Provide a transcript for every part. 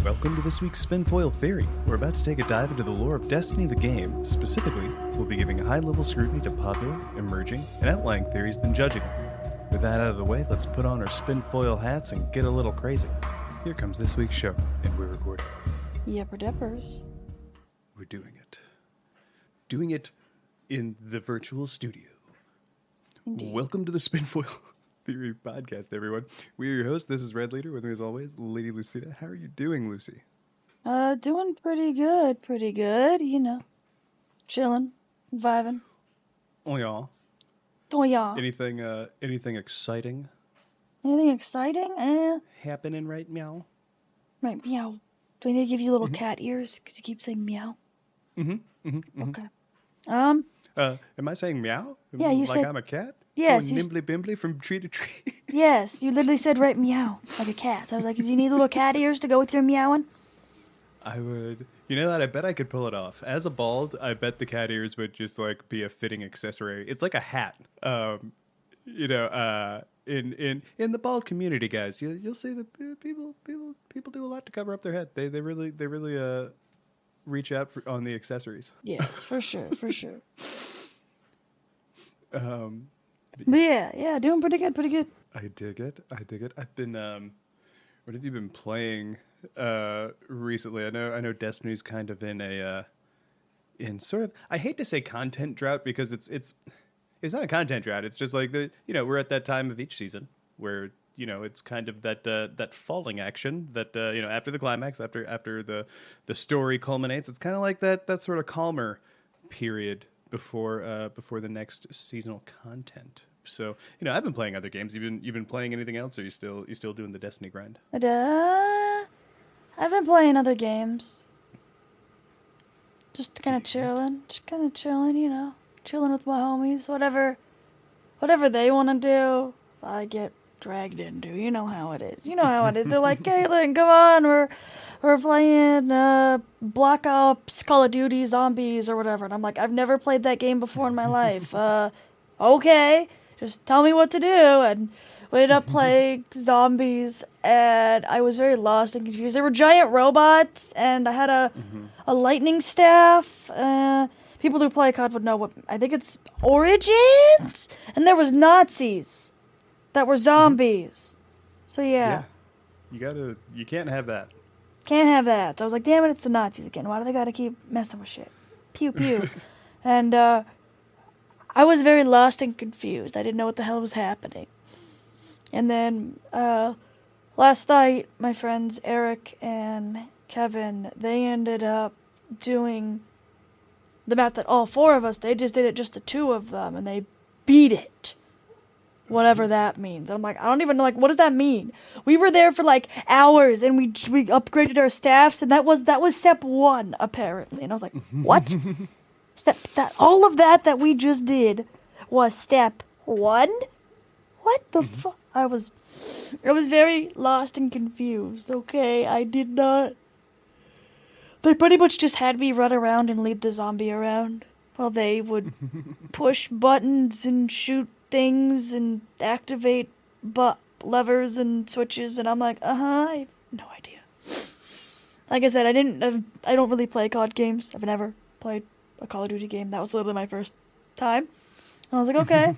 Welcome to this week's Spinfoil Theory. We're about to take a dive into the lore of Destiny the game. Specifically, we'll be giving a high-level scrutiny to popular, emerging, and outlying theories, then judging them. With that out of the way, let's put on our Spinfoil hats and get a little crazy. Here comes this week's show, and we're recording. Yepper deppers. We're doing it. Doing it in the virtual studio. Indeed. Welcome to the Spinfoil Theory podcast, everyone. We are your hosts. This is LadyLucida. With me, as always, LadyLucida. How are you doing, Lucy? Doing pretty good, you know. Chilling, vibing. Oh, yeah. Oh, yeah. Anything exciting? Anything exciting? Happening right meow? Right, meow. Do I need to give you little cat ears? Because you keep saying meow. Okay. Am I saying meow? Yeah, you like said... I'm a cat? Yes. Going nimbly bimbly from tree to tree? Yes, you literally said right meow, like a cat. So I was like, do you need little cat ears to go with your meowing? I would. You know what? I bet I could pull it off. As a bald, I bet the cat ears would just like be a fitting accessory. It's like a hat. In the bald community, guys, you'll see that people do a lot to cover up their head. They really reach out on the accessories. Yes, for sure. But yeah, doing pretty good. I dig it. I've been what have you been playing recently? I know Destiny's kind of in in sort of, I hate to say content drought, because it's not a content drought. It's just like we're at that time of each season where it's kind of that falling action that after the climax, after the story culminates, it's kind of like that sort of calmer period before the next seasonal content. So I've been playing other games. You've been playing anything else, or you still doing the Destiny grind? I've been playing other games. Just kind of chilling, chilling with my homies. Whatever they want to do, I get dragged into. You know how it is. They're like, Caitlin, come on, we're playing Black Ops, Call of Duty, Zombies, or whatever. And I'm like, I've never played that game before in my life. Okay, just tell me what to do. And we ended up playing Zombies, and I was very lost and confused. There were giant robots, and I had a lightning staff. People who play COD would know what, I think it's Origins? And there was Nazis that were zombies. So yeah. You can't have that. Can't have that. So I was like, damn it, it's the Nazis again. Why do they gotta keep messing with shit? Pew pew. And I was very lost and confused. I didn't know what the hell was happening. And then last night, my friends Eric and Kevin, they ended up doing the map that all four of us, they just did it, just the two of them, and they beat it. Whatever that means. I'm like, I don't even know, what does that mean? We were there for hours, and we upgraded our staffs, and that was step one, apparently. And I was like, what? All of that we just did was step one? What the fuck? I was very lost and confused. Okay, I did not. They pretty much just had me run around and lead the zombie around while they would push buttons and shoot things and activate levers and switches, and I'm like, I have no idea. Like I said, I don't really play COD games. I've never played a Call of Duty game. That was literally my first time. I was like, okay,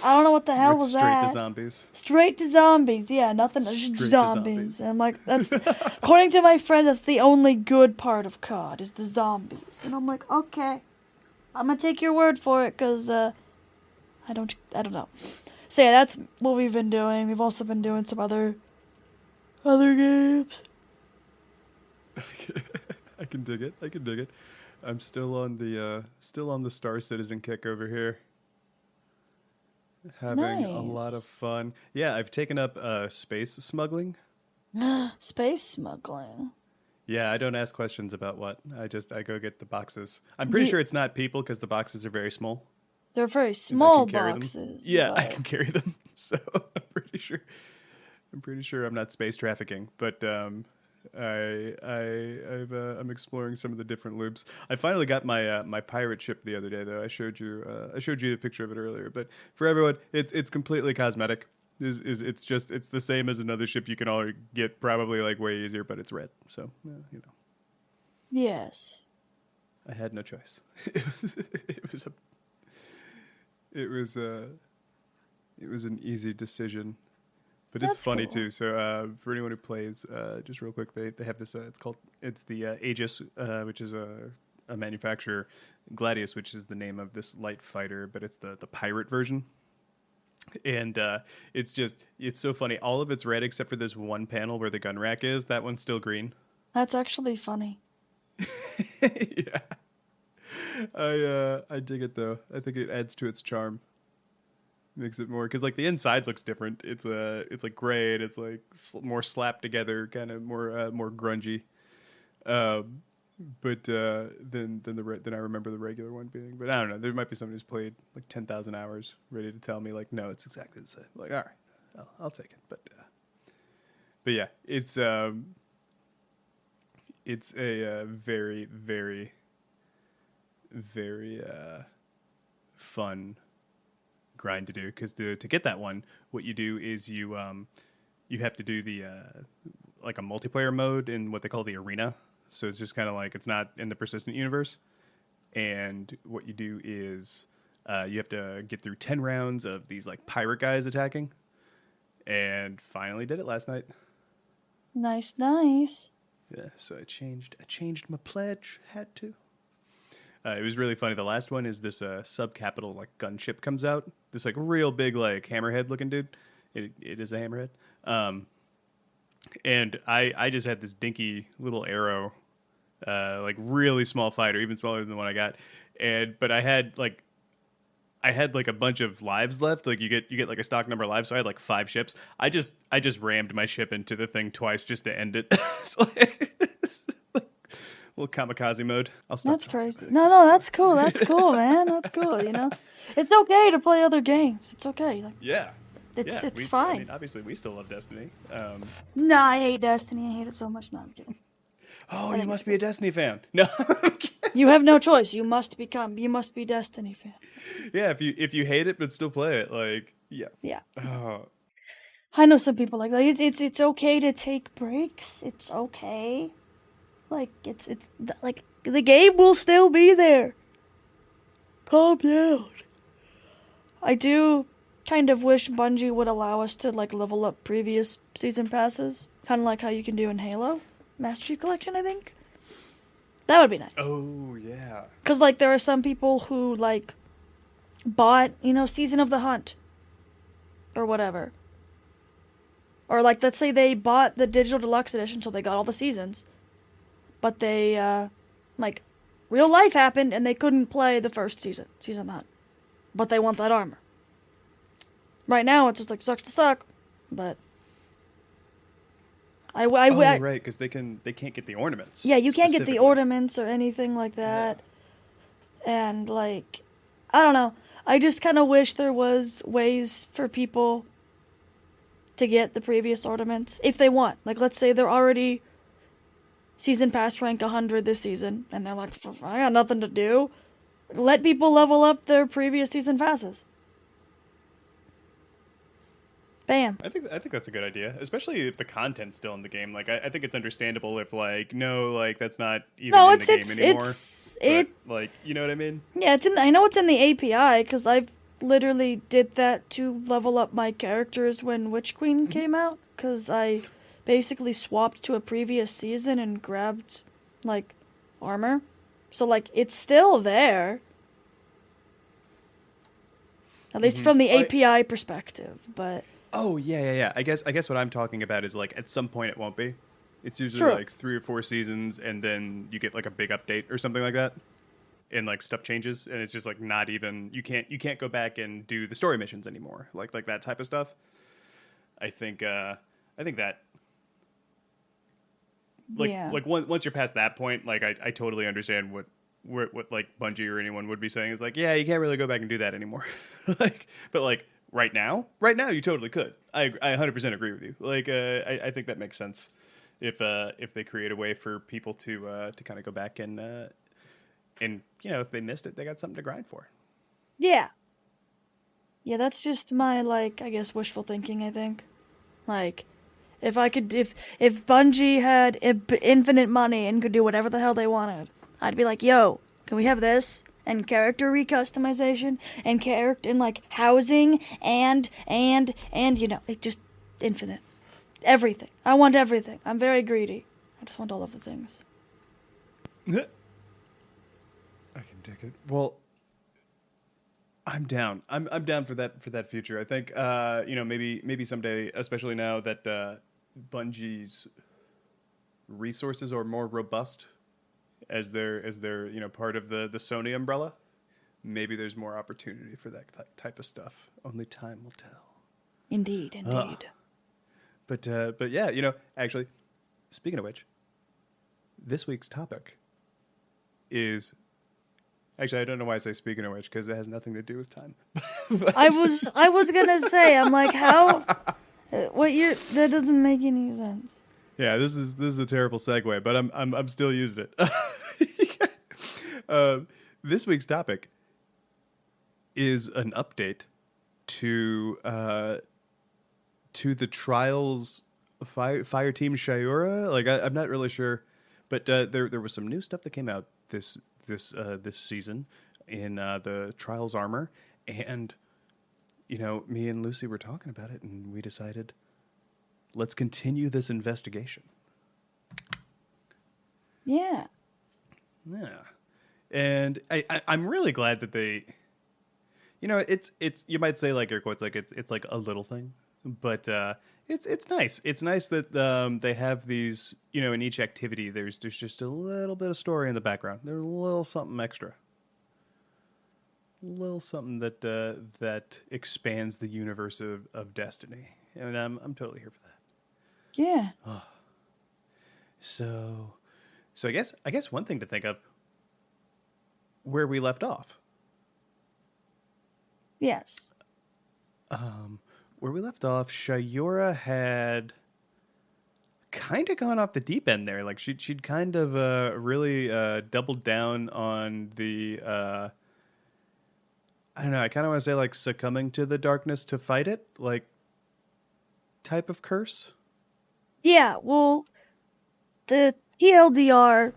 I don't know what the hell was that. Straight to zombies. Straight to zombies, yeah, nothing, just zombies. And I'm like, that's, according to my friends, that's the only good part of COD, is the zombies. And I'm like, okay, I'm gonna take your word for it, because, I don't know. So yeah, that's what we've been doing. We've also been doing some other games. I can dig it. I'm still on the Star Citizen kick over here. Having a lot of fun. Yeah, I've taken up space smuggling. Space smuggling? Yeah, I don't ask questions about what. I go get the boxes. I'm pretty sure it's not people, because the boxes are very small. They're very small boxes. Yeah, but... I can carry them. So I'm pretty sure I'm not space trafficking. But I'm exploring some of the different loops. I finally got my pirate ship the other day, though. I showed you a picture of it earlier. But for everyone, it's completely cosmetic. It's the same as another ship you can all get probably like way easier, but it's red. So Yes. I had no choice. It was an easy decision, but it's That's funny cool. too. So for anyone who plays, just real quick, they have this. It's the Aegis, which is a manufacturer. Gladius, which is the name of this light fighter, but it's the pirate version. And it's so funny. All of it's red except for this one panel where the gun rack is. That one's still green. That's actually funny. Yeah, I dig it though. I think it adds to its charm. Makes it more because like the inside looks different. It's like gray and it's like more slapped together, kind of more grungy. Um, but then I remember the regular one being. But I don't know. There might be someone who's played like 10,000 hours, ready to tell me like, no, it's exactly the same. Like, all right, I'll take it. But yeah, it's a very very very fun grind to do because to get that one, what you do is you have to do the like a multiplayer mode in what they call the arena. So it's just kind of like it's not in the persistent universe. And what you do is you have to get through 10 rounds of these like pirate guys attacking. And finally did it last night. Nice, nice. Yeah, so I changed my pledge. Had to. It was really funny. The last one is this sub-capital like gunship comes out. This like real big like hammerhead looking dude. It is a hammerhead. And I just had this dinky little arrow, like really small fighter, even smaller than the one I got. But I had like a bunch of lives left. Like you get like a stock number of lives. So I had like 5 ships. I just rammed my ship into the thing twice just to end it. It's like little kamikaze mode. I'll stop. That's crazy. No, that's cool. That's cool, man. That's cool. You know, it's okay to play other games. It's okay. Like, Yeah. it's fine. I mean, obviously, we still love Destiny. No, I hate Destiny. I hate it so much. No, I'm kidding. Oh, you must be a Destiny fan. No. You have no choice. You must be Destiny fan. Yeah, if you hate it but still play it, like yeah. Yeah. Oh. I know some people like it's okay to take breaks. It's okay. Like it's like the game will still be there. Calm down. I do kind of wish Bungie would allow us to like level up previous season passes, kind of like how you can do in Halo Master Chief Collection. I think that would be nice. Oh yeah. Because like there are some people who like bought Season of the Hunt or whatever, or like let's say they bought the digital deluxe edition, so they got all the seasons. But they, like, real life happened and they couldn't play the first season of that. But they want that armor. Right now, it's just like, sucks to suck. But right, because they can't get the ornaments. Yeah, you can't get the ornaments or anything like that. Yeah. And, like, I don't know. I just kind of wish there was ways for people to get the previous ornaments if they want. Like, let's say they're already season pass rank 100 this season, and they're like, I got nothing to do. Let people level up their previous season passes. Bam. I think that's a good idea, especially if the content's still in the game. Like, I think it's understandable if like no, like that's not even in the game anymore. Like, you know what I mean? Yeah, I know it's in the API because I've literally did that to level up my characters when Witch Queen came out because I basically swapped to a previous season and grabbed, like, armor. So, like, it's still there. At least from the API perspective, but... Oh, yeah. I guess what I'm talking about is, like, at some point it won't be. It's usually, like, 3 or 4 seasons, and then you get, like, a big update or something like that. And, like, stuff changes, and it's just, like, not even... You can't go back and do the story missions anymore. Like that type of stuff. I think that... Like once you're past that point, like I totally understand what like Bungie or anyone would be saying is like, yeah, you can't really go back and do that anymore. But like right now you totally could. I 100% agree with you. Like I think that makes sense if they create a way for people to kind of go back and if they missed it, they got something to grind for. Yeah. Yeah, that's just my, like, I guess wishful thinking, I think. Like, if I could, if Bungie had infinite money and could do whatever the hell they wanted, I'd be like, yo, can we have this? And character recustomization, and character, and, like, housing, and, you know, like, just infinite. Everything. I want everything. I'm very greedy. I just want all of the things. I can dig it. Well, I'm down. I'm down for that future. I think you know, maybe someday, especially now that Bungie's resources are more robust as they're you know, part of the Sony umbrella. Maybe there's more opportunity for that type of stuff. Only time will tell. Indeed. But yeah, you know, actually, speaking of which, this week's topic is actually, I don't know why I say speaking of which, because it has nothing to do with time. I was gonna say, I'm like, how? That doesn't make any sense. Yeah, this is a terrible segue, but I'm still using it. This week's topic is an update to the Trials Fire Team Shayura. Like, I'm not really sure, but there was some new stuff that came out this season in the Trials armor, and you know, me and Lucy were talking about it, and we decided, let's continue this investigation. Yeah. Yeah, and I'm really glad that they, you know, it's you might say, like, air quotes, like it's like a little thing, but it's nice. It's nice that they have these, you know, in each activity there's just a little bit of story in the background. There's a little something extra, a little something that that expands the universe of Destiny, and I'm totally here for that. Yeah. Oh. So I guess one thing to think of, where we left off. Yes. Where we left off, Shayura had kind of gone off the deep end there. Like, she'd kind of really doubled down on the I don't know, I kind of want to say, like, succumbing to the darkness to fight it, like, type of curse. Yeah, well, the TLDR,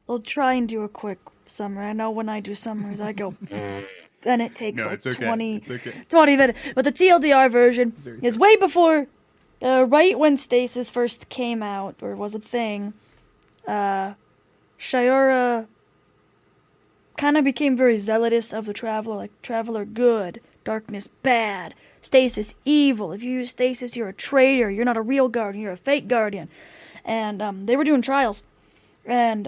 I'll try and do a quick summary. I know when I do summaries, I go, and it takes No, like it's okay. 20 minutes. But the TLDR version is way before, right when Stasis first came out, or was a thing. Shayura kind of became very zealous of the Traveler, like, Traveler good, darkness bad, Stasis evil. If you use Stasis, you're a traitor, you're not a real Guardian, you're a fake Guardian. And they were doing trials, and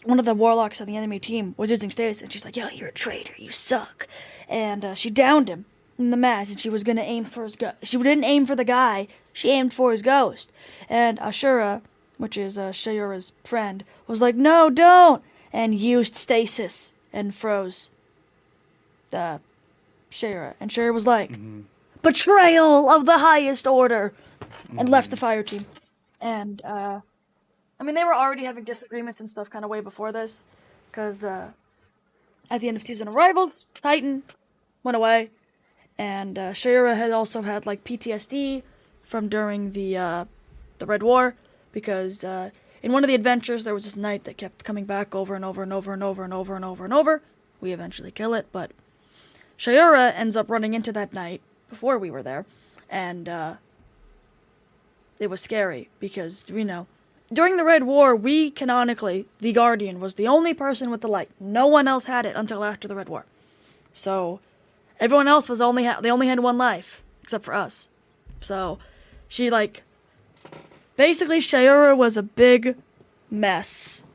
one of the warlocks on the enemy team was using Stasis, and she's like, yo, you're a traitor, you suck. And she downed him in the match, and she was going to aim for his ghost. She didn't aim for the guy, she aimed for his ghost. And Ashura, which is Shayura's friend, was like, no, don't, and used Stasis and froze the Shayura. And Shayura was like, betrayal of the highest order, and left the fire team. And, I mean, they were already having disagreements and stuff kind of way before this, because at the end of Season of Rivals, Titan went away, and Shayura had also had, like, PTSD from during the Red War, because in one of the adventures there was this knight that kept coming back over and over and over and over and over and over and over. We eventually kill it, but Shayura ends up running into that knight before we were there, and it was scary, because, you know, during the Red War, we canonically, the Guardian, was the only person with the light. No one else had it until after the Red War. So, everyone else was they only had one life, except for us. So, she, like, basically, Shayura was a big mess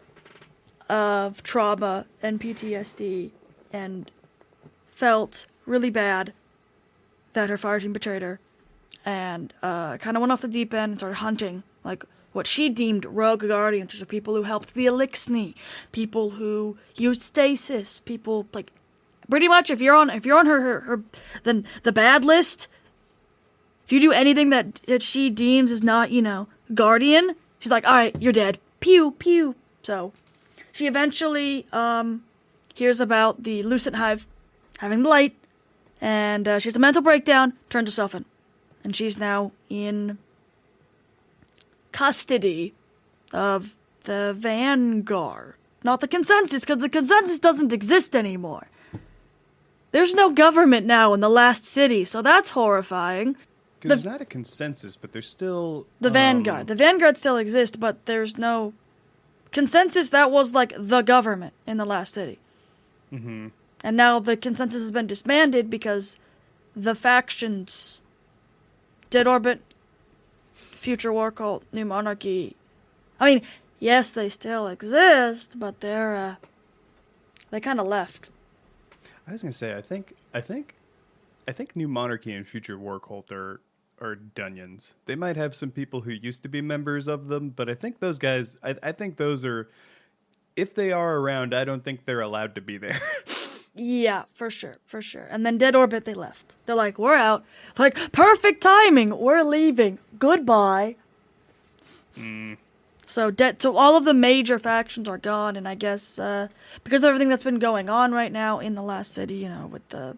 of trauma and PTSD, and felt really bad that her fire team betrayed her, and kind of went off the deep end and started hunting, like, what she deemed rogue guardians, which are people who helped the Elixni, people who used stasis, people, like, pretty much if you're on her then the bad list, if you do anything that she deems is not, you know, Guardian, she's like, alright, you're dead. Pew, pew. So, she eventually hears about the Lucent Hive having the light, And she has a mental breakdown, turned herself in. And she's now in custody of the Vanguard. Not the Consensus, because the Consensus doesn't exist anymore. There's no government now in the last city, so that's horrifying. Because there's not a consensus, but there's still... The Vanguard. The Vanguard still exists, but there's no... Consensus, that was like the government in the last city. Mm-hmm. And now the Consensus has been disbanded because the factions... Dead Orbit, Future War Cult, New Monarchy... I mean, yes, they still exist, but they're, they kind of left. I was gonna say, I think New Monarchy and Future War Cult are Dunions. They might have some people who used to be members of them, but I think those guys, I think those are, if they are around, I don't think they're allowed to be there. Yeah, for sure. And then Dead Orbit, they left. They're like, we're out. Like, perfect timing. We're leaving. Goodbye. So all of the major factions are gone, and I guess because of everything that's been going on right now in the last city, you know, with the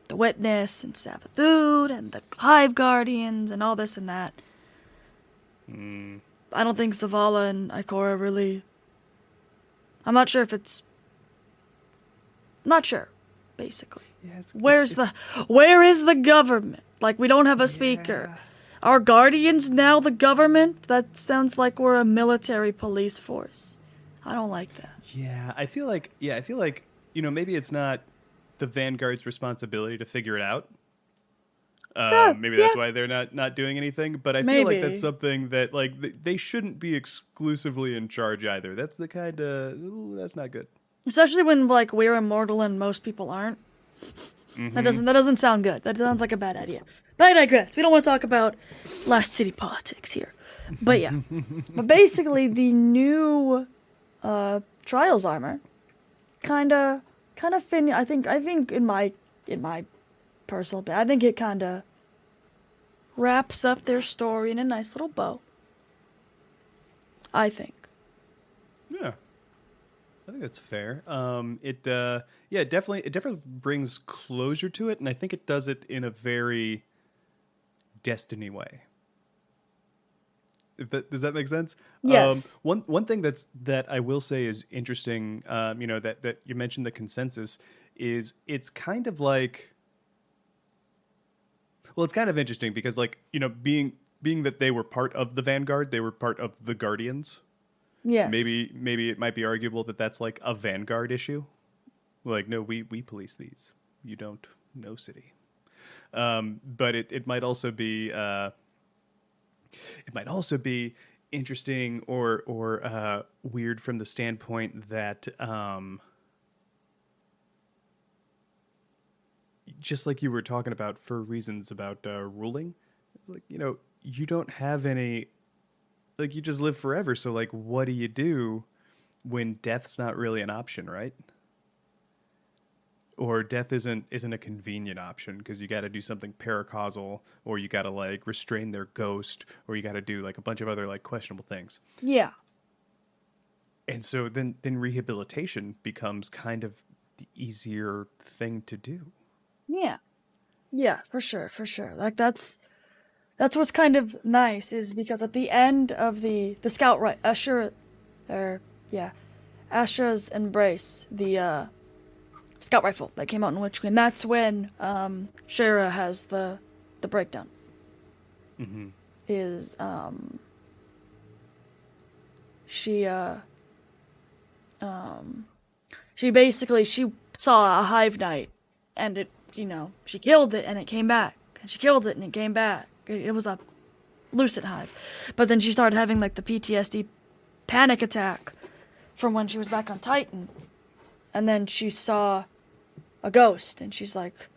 Witness and Sabathud and the Hive Guardians and all this and that. I don't think Zavala and Ikora really... I'm not sure if it's... Not sure, basically. Yeah, Where is the government? Like, we don't have a speaker. Yeah. Are Guardians now the government? That sounds like we're a military police force. I don't like that. Yeah, I feel like, you know, maybe it's not the Vanguard's responsibility to figure it out. Maybe that's why they're not doing anything. But I feel like that's something that, like, they shouldn't be exclusively in charge either. That's the kind of, that's not good. Especially when, like, we're immortal and most people aren't. Mm-hmm. That doesn't sound good. That sounds like a bad idea. But I digress. We don't want to talk about last city politics here. But yeah. But basically, the new Trials armor kind of I think in my personal opinion, I think it kind of wraps up their story in a nice little bow. I think. Yeah. I think that's fair. It definitely brings closure to it, and I think it does it in a very Destiny way. Does that make sense? Yes. One thing that I will say is interesting, you know, that you mentioned the consensus is it's kind of like, well, it's kind of interesting because, like, you know, being that they were part of the Vanguard, they were part of the Guardians. Yes. Maybe it might be arguable that that's like a Vanguard issue. Like, no, we police these. You don't. No city. But it might also be interesting or weird from the standpoint that just like you were talking about for reasons about ruling, like, you know, you don't have any, like, you just live forever. So, like, what do you do when death's not really an option, right? Or death isn't a convenient option because you got to do something paracausal, or you got to, like, restrain their ghost, or you got to do, like, a bunch of other, like, questionable things. Yeah. And so then rehabilitation becomes kind of the easier thing to do. Yeah. Yeah, for sure. Like, that's what's kind of nice, is because at the end of the scout right, Ashura's Embrace, the scout rifle that came out in Witch Queen, that's when Shayura has the breakdown. Mm-hmm. She basically saw a hive knight, and it, you know, she killed it and it came back, and she killed it and it came back. It was a lucid hive. But then she started having, like, the PTSD panic attack from when she was back on Titan. And then she saw a ghost, and she's like,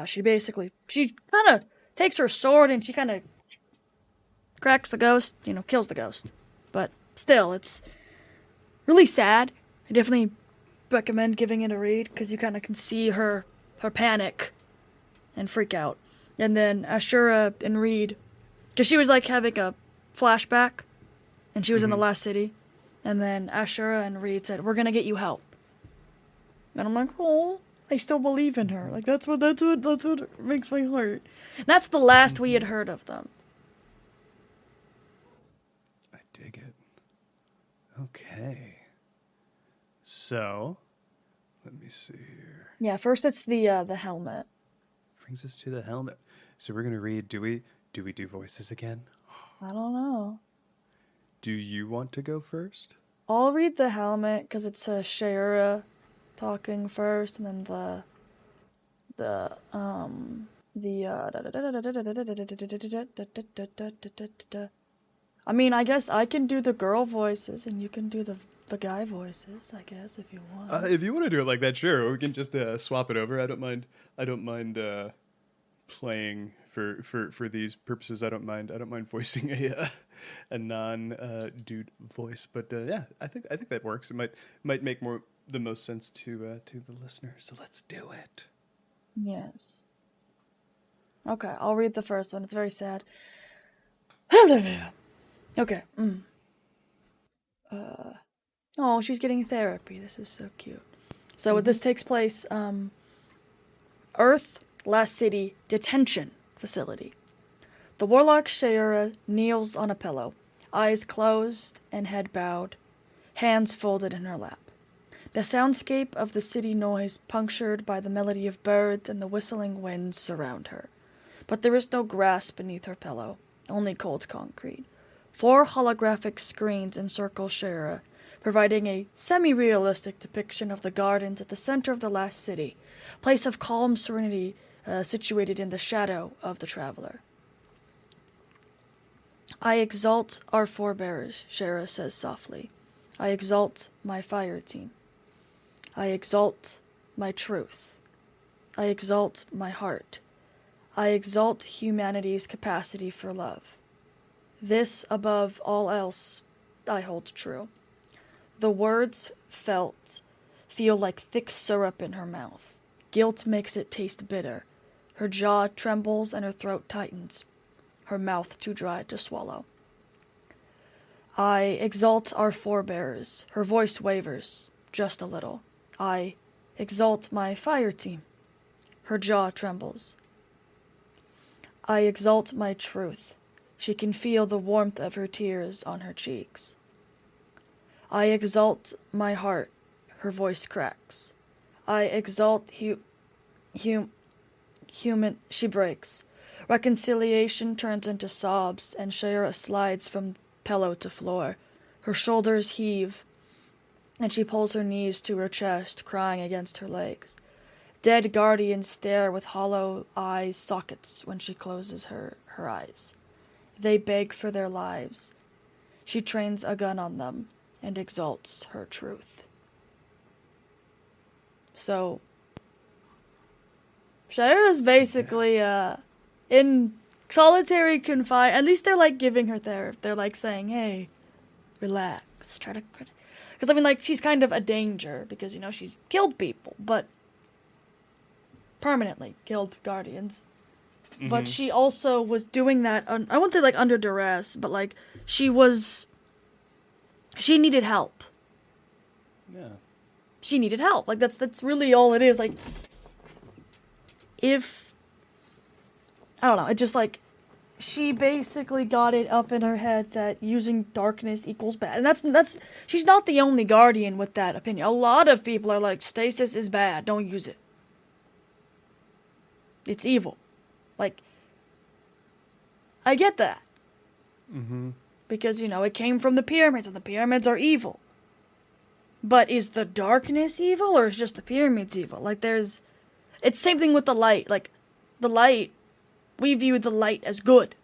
she kind of takes her sword and she kind of cracks the ghost, you know, kills the ghost. But still, it's really sad. I definitely recommend giving it a read, because you kind of can see her panic and freak out. And then Ashura and Reed, because she was, like, having a flashback and she was in the last city. And then Ashura and Reed said, "We're gonna get you help." And I'm like, "Oh, I still believe in her." Like that's what makes my heart. And that's the last we had heard of them. I dig it. Okay. So, let me see here. Yeah, first it's the helmet. Brings us to the helmet. So we're gonna read. Do we do voices again? I don't know. Do you want to go first? I'll read the helmet because it's Shayura talking first, and then I mean, I guess I can do the girl voices, and you can do the guy voices. I guess if you want. If you want to do it like that, sure. We can just swap it over. I don't mind. Playing for these purposes. I don't mind voicing a non dude voice. But yeah, I think that works. It might make the most sense to the listener. So let's do it. Yes. Okay, I'll read the first one. It's very sad. Okay. Oh, she's getting therapy. This is so cute. So this takes place, Earth, Last City, Detention Facility. The warlock Shayura kneels on a pillow, eyes closed and head bowed, hands folded in her lap. The soundscape of the city noise punctured by the melody of birds and the whistling winds surround her. But there is no grass beneath her pillow, only cold concrete. 4 holographic screens encircle Shayura, providing a semi-realistic depiction of the gardens at the center of the last city, place of calm serenity situated in the shadow of the traveler. I exalt our forebears, Shayura says softly. I exalt my fire team. I exalt my truth. I exalt my heart. I exalt humanity's capacity for love. This, above all else, I hold true. The words feel like thick syrup in her mouth. Guilt makes it taste bitter. Her jaw trembles and her throat tightens, her mouth too dry to swallow. I exalt our forebears. Her voice wavers, just a little. I exalt my fire team. Her jaw trembles. I exalt my truth. She can feel the warmth of her tears on her cheeks. I exalt my heart. Her voice cracks. I exalt human. She breaks. Reconciliation turns into sobs, and Shayura slides from pillow to floor. Her shoulders heave, and she pulls her knees to her chest, crying against her legs. Dead guardians stare with hollow eyes sockets when she closes her eyes. They beg for their lives. She trains a gun on them and exalts her truth. So, Shayura's basically in solitary confinement. At least they're like giving her therapy. They're like saying, "Hey, relax. Try to." Because I mean, like, she's kind of a danger because, you know, she's killed people, but permanently killed guardians. Mm-hmm. But she also was doing that, I won't say like under duress, but like she needed help. Yeah. She needed help. Like that's really all it is. Like, I don't know, it just like, she basically got it up in her head that using darkness equals bad. And that's she's not the only guardian with that opinion. A lot of people are like, stasis is bad, don't use it. It's evil. Like, I get that. Mm-hmm. Because, you know, it came from the pyramids, and the pyramids are evil. But is the darkness evil, or is just the pyramids evil? Like, it's the same thing with the light. Like, the light, we view the light as good.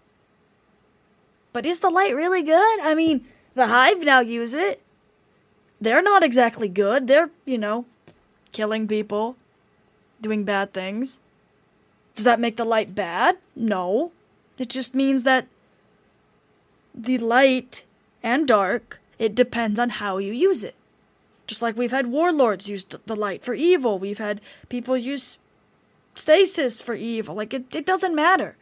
But is the light really good? I mean, the Hive now use it. They're not exactly good. They're, you know, killing people, doing bad things. Does that make the light bad? No. It just means that the light and dark, it depends on how you use it. Just like we've had warlords use the light for evil. We've had people use stasis for evil. Like, it doesn't matter.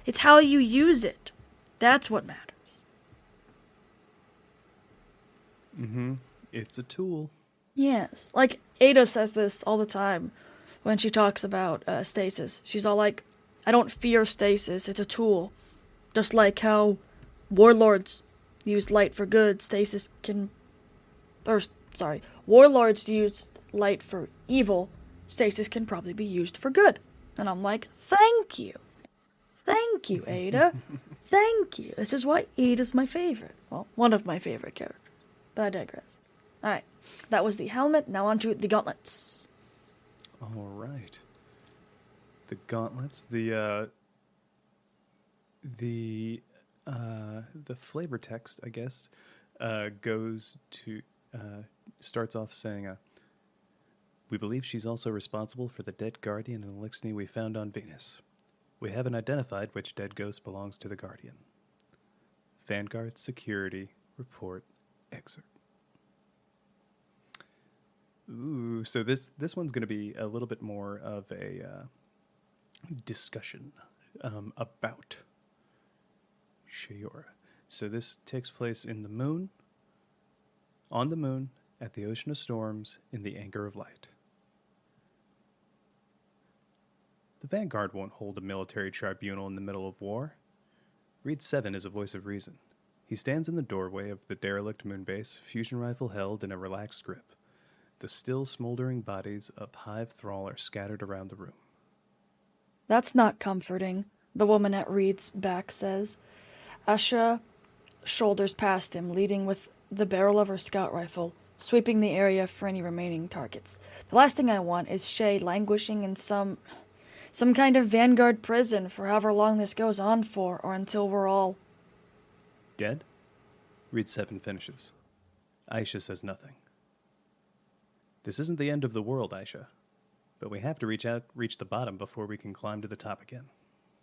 It's how you use it. That's what matters. It's a tool. Yes. Like, Ada says this all the time when she talks about stasis. She's all like, I don't fear stasis, it's a tool. Just like how warlords use light for good, warlords use light for evil, stasis can probably be used for good. And I'm like, thank you. Thank you, Ada. Thank you. This is why Ada's my favorite. Well, one of my favorite characters. But I digress. Alright, that was the helmet. Now on to the gauntlets. Alright. The gauntlets, the flavor text, I guess, starts off saying, we believe she's also responsible for the dead Guardian and Elixir we found on Venus. We haven't identified which dead ghost belongs to the Guardian. Vanguard Security Report Excerpt. Ooh, so this one's going to be a little bit more of a discussion about Shayura. So this takes place on the moon, at the Ocean of Storms, in the Anchor of Light. The Vanguard won't hold a military tribunal in the middle of war. Reed 7 is a voice of reason. He stands in the doorway of the derelict moonbase, fusion rifle held in a relaxed grip. The still smoldering bodies of Hive Thrall are scattered around the room. That's not comforting, the woman at Reed's back says. Asha shoulders past him, leading with the barrel of her scout rifle, sweeping the area for any remaining targets. The last thing I want is Shay languishing in some kind of Vanguard prison for however long this goes on for, or until we're all... Dead? Reed 7 finishes. Aisha says nothing. This isn't the end of the world, Aisha. But we have to reach the bottom before we can climb to the top again.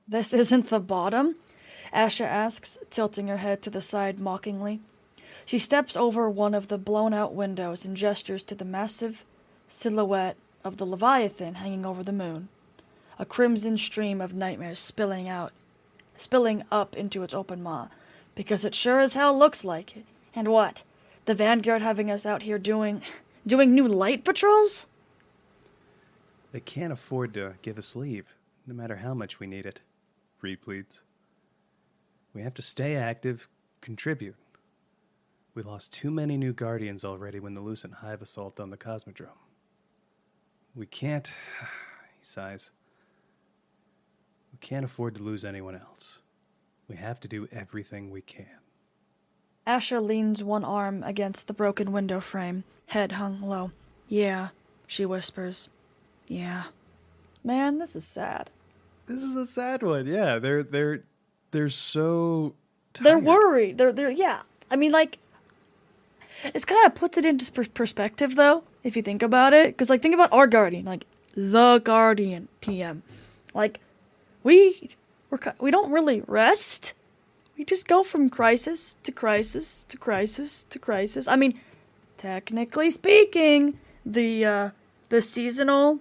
This isn't the bottom? Asha asks, tilting her head to the side mockingly. She steps over one of the blown-out windows and gestures to the massive silhouette of the Leviathan hanging over the moon. A crimson stream of nightmares spilling up into its open maw, because it sure as hell looks like it. And what? The Vanguard having us out here doing new light patrols? They can't afford to give us leave, no matter how much we need it, Reed pleads. We have to stay active, contribute. We lost too many new Guardians already when the Lucent Hive assault on the Cosmodrome. We can't, he sighs. We can't afford to lose anyone else. We have to do everything we can. Asher leans one arm against the broken window frame, head hung low. Yeah, she whispers. Yeah. Man, this is sad. This is a sad one. Yeah, they're so tired. They're worried. They're yeah. I mean, like, it kind of puts it into perspective, though, if you think about it. Because, like, think about our Guardian, like, the Guardian TM. Like, we don't really rest. We just go from crisis to crisis to crisis to crisis. I mean, technically speaking, the seasonal,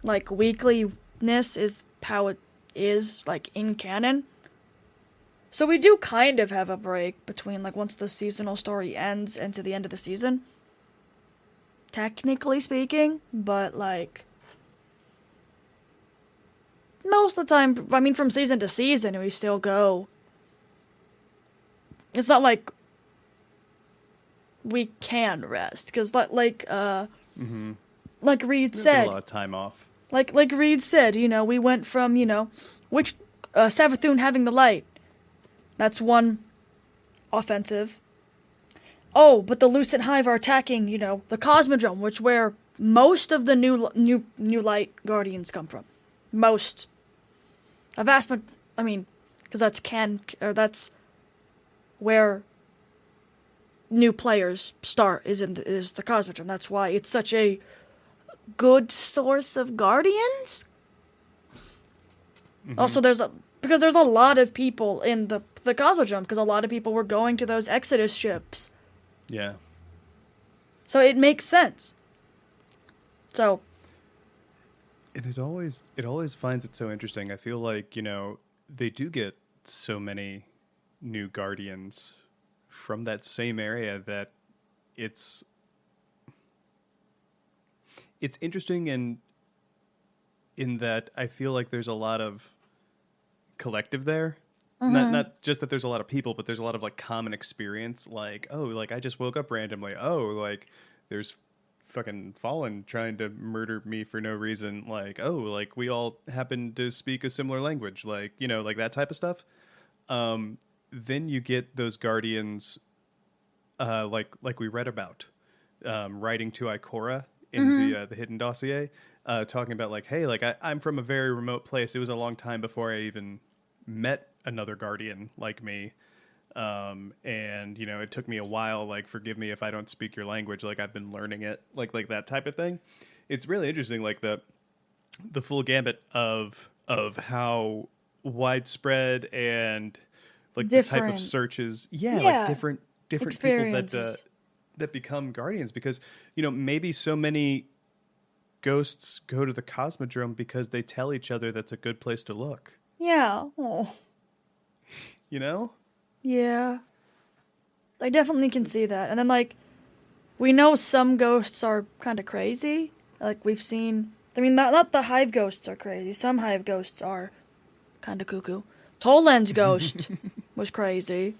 like, weekliness is how it is, like, in canon. So we do kind of have a break between, like, once the seasonal story ends and to the end of the season. Technically speaking, but, like, most of the time, I mean, from season to season, we still go. It's not like we can rest, because, like Reed said, a lot of time off. Like Reed said, you know, we went from, you know, Savathun having the light. That's one offensive. Oh, but the Lucent Hive are attacking, you know, the Cosmodrome, where most of the new light Guardians come from. Most. A vast, I mean, because that's where new players start, is the Cosmodrome. That's why it's such a good source of Guardians. Mm-hmm. Also, because there's a lot of people in the Cosmodrome, because a lot of people were going to those Exodus ships. Yeah. So it makes sense. So. And it always finds it so interesting. I feel like, you know, they do get so many new Guardians from that same area that it's interesting in that I feel like there's a lot of collective there. Not just that there's a lot of people, but there's a lot of like common experience. Like, oh, like I just woke up randomly. Oh, like there's fucking Fallen trying to murder me for no reason. Like, oh, like we all happen to speak a similar language. Like, you know, like that type of stuff. Then you get those Guardians, like we read about, writing to Ikora in the hidden dossier, talking about like, hey, like I'm from a very remote place. It was a long time before I even met another Guardian like me. And you know, it took me a while, like, forgive me if I don't speak your language. Like I've been learning it, like that type of thing. It's really interesting, like the full gambit of how widespread and like the type of searches. Yeah. Like different people that become Guardians, because, you know, maybe so many ghosts go to the Cosmodrome because they tell each other that's a good place to look. Yeah. Oh. You know? Yeah. I definitely can see that. And then, like, we know some ghosts are kind of crazy. Like, we've seen... I mean, not the hive ghosts are crazy. Some hive ghosts are kind of cuckoo. Toland's ghost was crazy.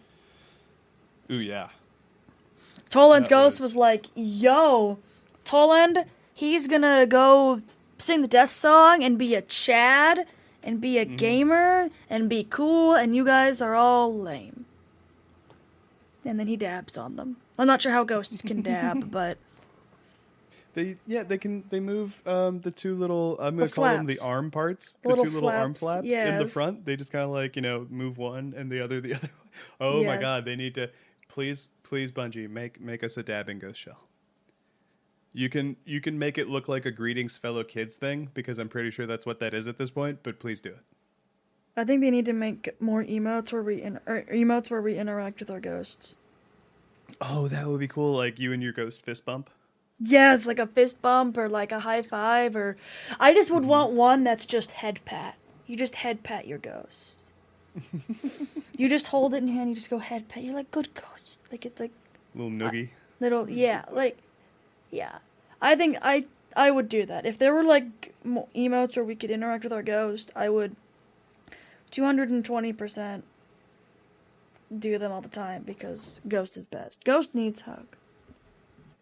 Ooh, yeah. Toland's ghost was like, yo, Toland, he's gonna go sing the death song and be a Chad and be a gamer and be cool, and you guys are all lame. And then he dabs on them. I'm not sure how ghosts can dab, but... They move the two little, I'm going to call them the arm parts. The two little arm flaps in the front. They just kind of like, you know, move one and the other. Oh my God, they need to, please Bungie, make us a dabbing ghost shell. You can make it look like a greetings fellow kids thing, because I'm pretty sure that's what that is at this point, but please do it. I think they need to make more emotes where we interact with our ghosts. Oh, that would be cool. Like you and your ghost fist bump. Yes, like a fist bump or like a high five, or I just would want one that's just head pat. You just head pat your ghost. You just hold it in your hand, you just go head pat. You're like, good ghost. Like it's like little noogie. Yeah. I think I would do that. If there were like emotes where we could interact with our ghost, I would 220% do them all the time, because ghost is best. Ghost needs hug.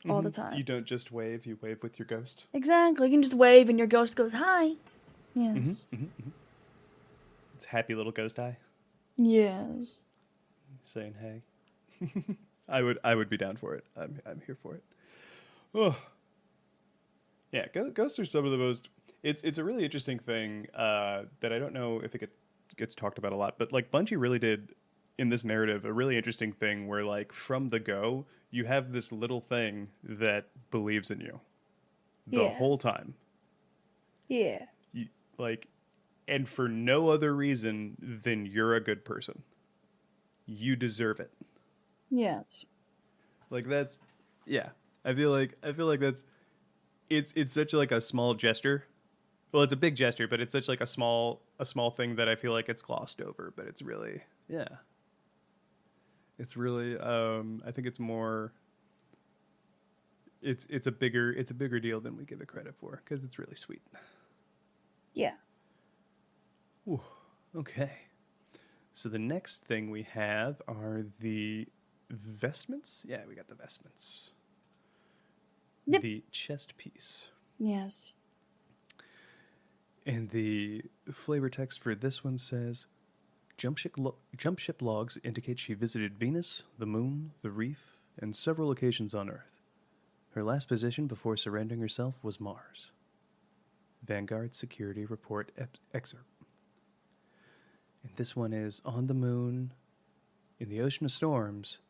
All the time. You don't just wave, you wave with your ghost. Exactly. You can just wave and your ghost goes, hi. Yes. It's happy little ghost eye. Yes. Saying hey. I would be down for it. I'm here for it. Oh. Yeah, ghosts are some of the most... It's a really interesting thing that I don't know if it gets talked about a lot, but like Bungie really did in this narrative a really interesting thing where, like, from the go, you have this little thing that believes in you the whole time. Yeah. And for no other reason than you're a good person. You deserve it. Yes. Like that's, yeah. I feel like that's, it's such like a small gesture. Well, it's a big gesture, but it's such like a small thing that I feel like it's glossed over, but it's really, yeah. It's really, I think it's more, it's a bigger deal than we give it credit for, because it's really sweet. Yeah. Ooh, okay. So the next thing we have are the vestments. Yeah, we got the vestments. Yep. The chest piece. Yes. And the flavor text for this one says, Jump ship logs indicate she visited Venus, the Moon, the Reef, and several locations on Earth. Her last position before surrendering herself was Mars. Vanguard Security Report excerpt. And this one is on the Moon, in the Ocean of Storms,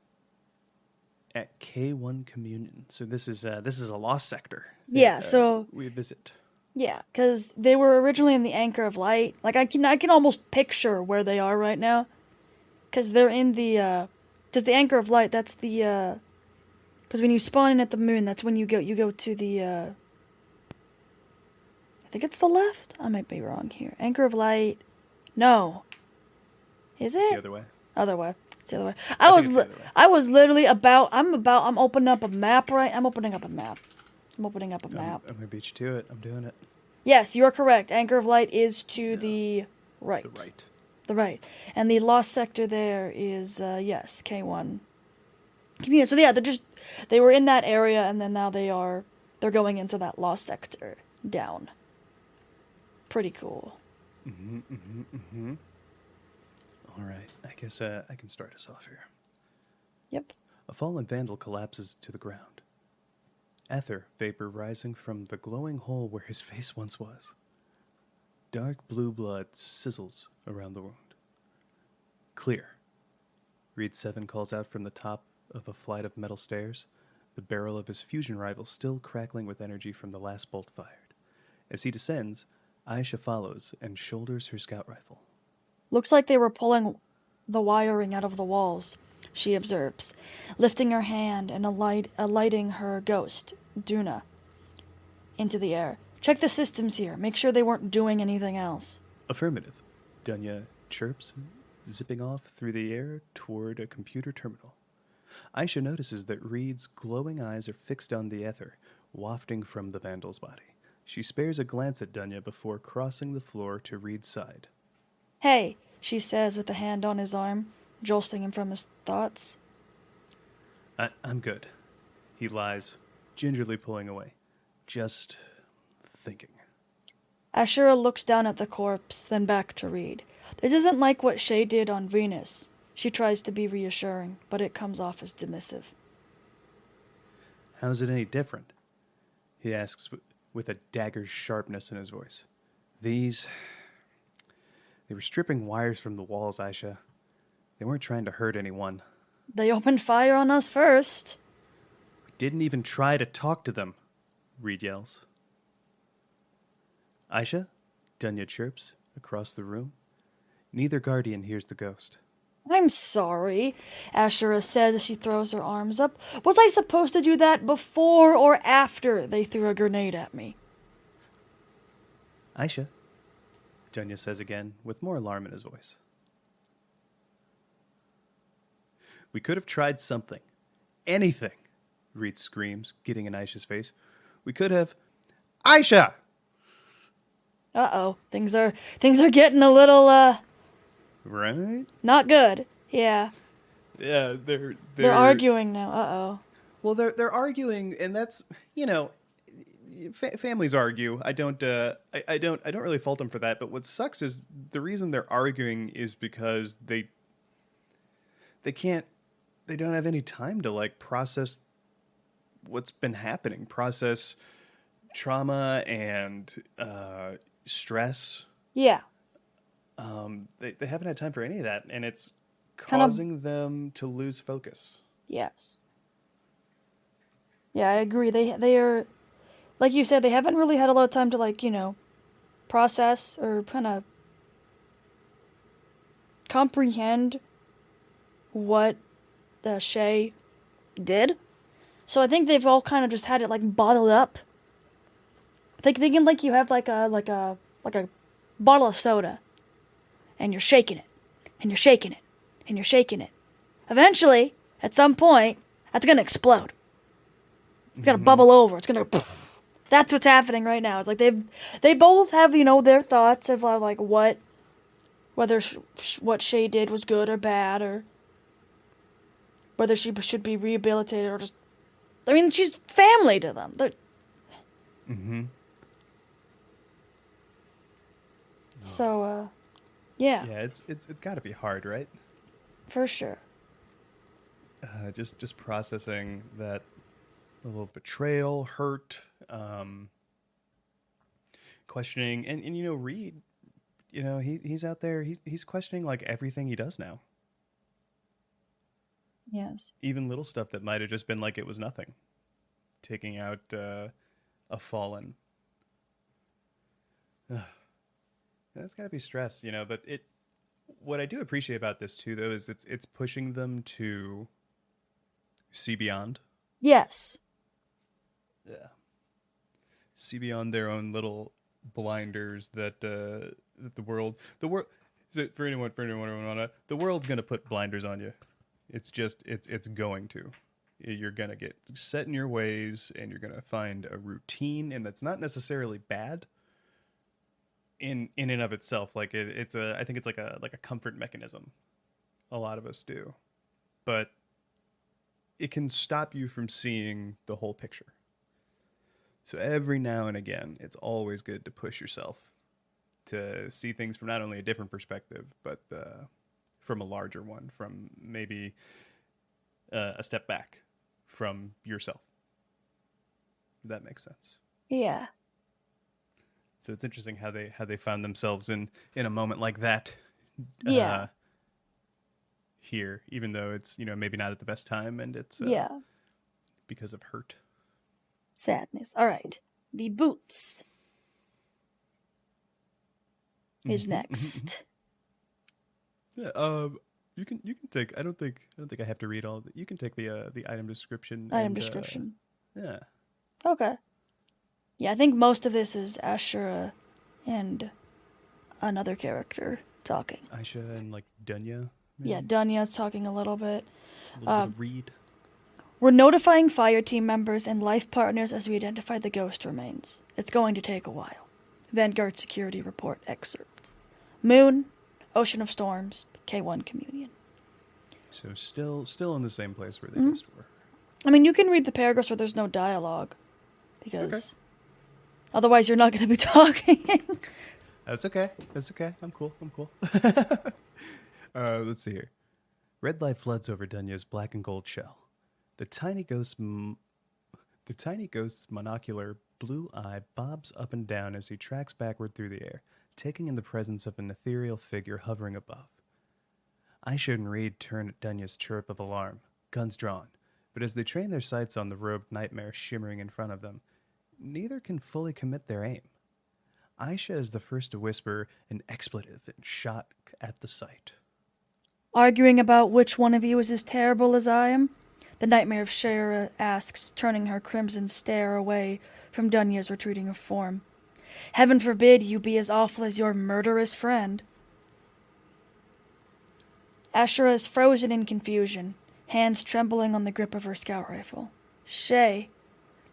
at K1 Communion. So this is a lost sector. Yeah, so we visit. Yeah, because they were originally in the Anchor of Light. Like, I can almost picture where they are right now. Because they're in the, because the Anchor of Light, that's the, because when you spawn in at the moon, that's when you go to the, I think it's the left? I might be wrong here. Anchor of Light, no. Is it? It's the other way. Other way. It's the other way. I think it's the other way. I was literally I'm opening up a map right. I'm opening up a map. I'm gonna beat you to it. I'm doing it. Yes, you're correct. Anchor of Light is to the right. The right. The right. And the lost sector there is yes, K1. Community. So yeah, they were in that area and then now they're going into that lost sector down. Pretty cool. All right. I guess I can start us off here. Yep. A fallen vandal collapses to the ground. Ether vapor rising from the glowing hole where his face once was. Dark blue blood sizzles around the wound. Clear. Reed 7 calls out from the top of a flight of metal stairs, the barrel of his fusion rifle still crackling with energy from the last bolt fired. As he descends, Aisha follows and shoulders her scout rifle. Looks like they were pulling the wiring out of the walls, she observes, lifting her hand and alighting her ghost, Duna, into the air. Check the systems here. Make sure they weren't doing anything else. Affirmative. Dunya chirps, zipping off through the air toward a computer terminal. Aisha notices that Reed's glowing eyes are fixed on the ether, wafting from the vandal's body. She spares a glance at Dunya before crossing the floor to Reed's side. Hey, she says with a hand on his arm, jolting him from his thoughts. I'm good. He lies, gingerly pulling away. Just thinking. Ashura looks down at the corpse, then back to Reed. This isn't like what Shay did on Venus. She tries to be reassuring, but it comes off as dismissive. How's it any different? He asks with a dagger's sharpness in his voice. They were stripping wires from the walls, Aisha. They weren't trying to hurt anyone. They opened fire on us first. We didn't even try to talk to them, Reed yells. Aisha, Dunya chirps across the room. Neither Guardian hears the ghost. I'm sorry, Ashura says as she throws her arms up. Was I supposed to do that before or after they threw a grenade at me? Aisha, Dunya says again, with more alarm in his voice. We could have tried something. Anything, Reed screams, getting in Aisha's face. We could have... Aisha! Uh-oh. Things are getting a little, Right? not good. Yeah. Yeah, They're arguing now. Uh-oh. Well, they're arguing, and that's, families argue. I don't really fault them for that. But what sucks is the reason they're arguing is because they don't have any time to process what's been happening, process trauma and stress. Yeah. They haven't had time for any of that, and it's causing them to lose focus. Yes. Yeah, I agree. They are, like you said, they haven't really had a lot of time to process or kind of comprehend what the Shay did. So I think they've all kind of just had it bottled up. Thinking you have a bottle of soda, and you're shaking it, and you're shaking it, and you're shaking it. Eventually, at some point, that's gonna explode. It's gonna bubble over. It's gonna. Poof. That's what's happening right now. It's like they both have their thoughts of whether what Shay did was good or bad, or whether she should be rehabilitated or just. I mean, she's family to them. Mm-hmm. So, yeah. Yeah, it's got to be hard, right? For sure. Just processing that level of betrayal, hurt, questioning, and Reed, he's out there. He's questioning everything he does now. Yes. Even little stuff that might have just been it was nothing. Taking out a fallen. That's got to be stress, but what I do appreciate about this too, though, is it's pushing them to see beyond. Yes. Yeah. See beyond their own little blinders that the world. So for anyone, the world's gonna put blinders on you. It's just it's going to. You're gonna get set in your ways, and you're gonna find a routine, and that's not necessarily bad. In and of itself, like I think it's like a comfort mechanism. A lot of us do, but it can stop you from seeing the whole picture. So every now and again, it's always good to push yourself to see things from not only a different perspective, but from a larger one, from maybe a step back from yourself. If that makes sense. Yeah. So it's interesting how they found themselves in a moment like that. Yeah. Here, even though it's maybe not at the best time, and it's because of hurt, sadness. All right, the boots is next. Yeah. You can take. I don't think I have to read all of it. You can take the item description. Description. Yeah. Okay. Yeah, I think most of this is Ashura and another character talking. Aisha and like Dunya. Maybe? Yeah, Dunya's talking a little bit. A little bit of Reed. We're notifying fire team members and life partners as we identify the ghost remains. It's going to take a while. Vanguard Security Report excerpt. Moon, Ocean of Storms, K1 Communion. So still in the same place where they just were. I mean, you can read the paragraphs where there's no dialogue, because otherwise you're not going to be talking. That's okay. I'm cool. Let's see here. Red light floods over Dunya's black and gold shell. The tiny ghost's monocular blue eye bobs up and down as he tracks backward through the air, taking in the presence of an ethereal figure hovering above. Aisha and Reed turn at Dunya's chirp of alarm, guns drawn, but as they train their sights on the robed nightmare shimmering in front of them, neither can fully commit their aim. Aisha is the first to whisper an expletive and shot at the sight. Arguing about which one of you is as terrible as I am? The Nightmare of Shayura asks, turning her crimson stare away from Dunya's retreating form. Heaven forbid you be as awful as your murderous friend. Ashura is frozen in confusion, hands trembling on the grip of her scout rifle. Shay.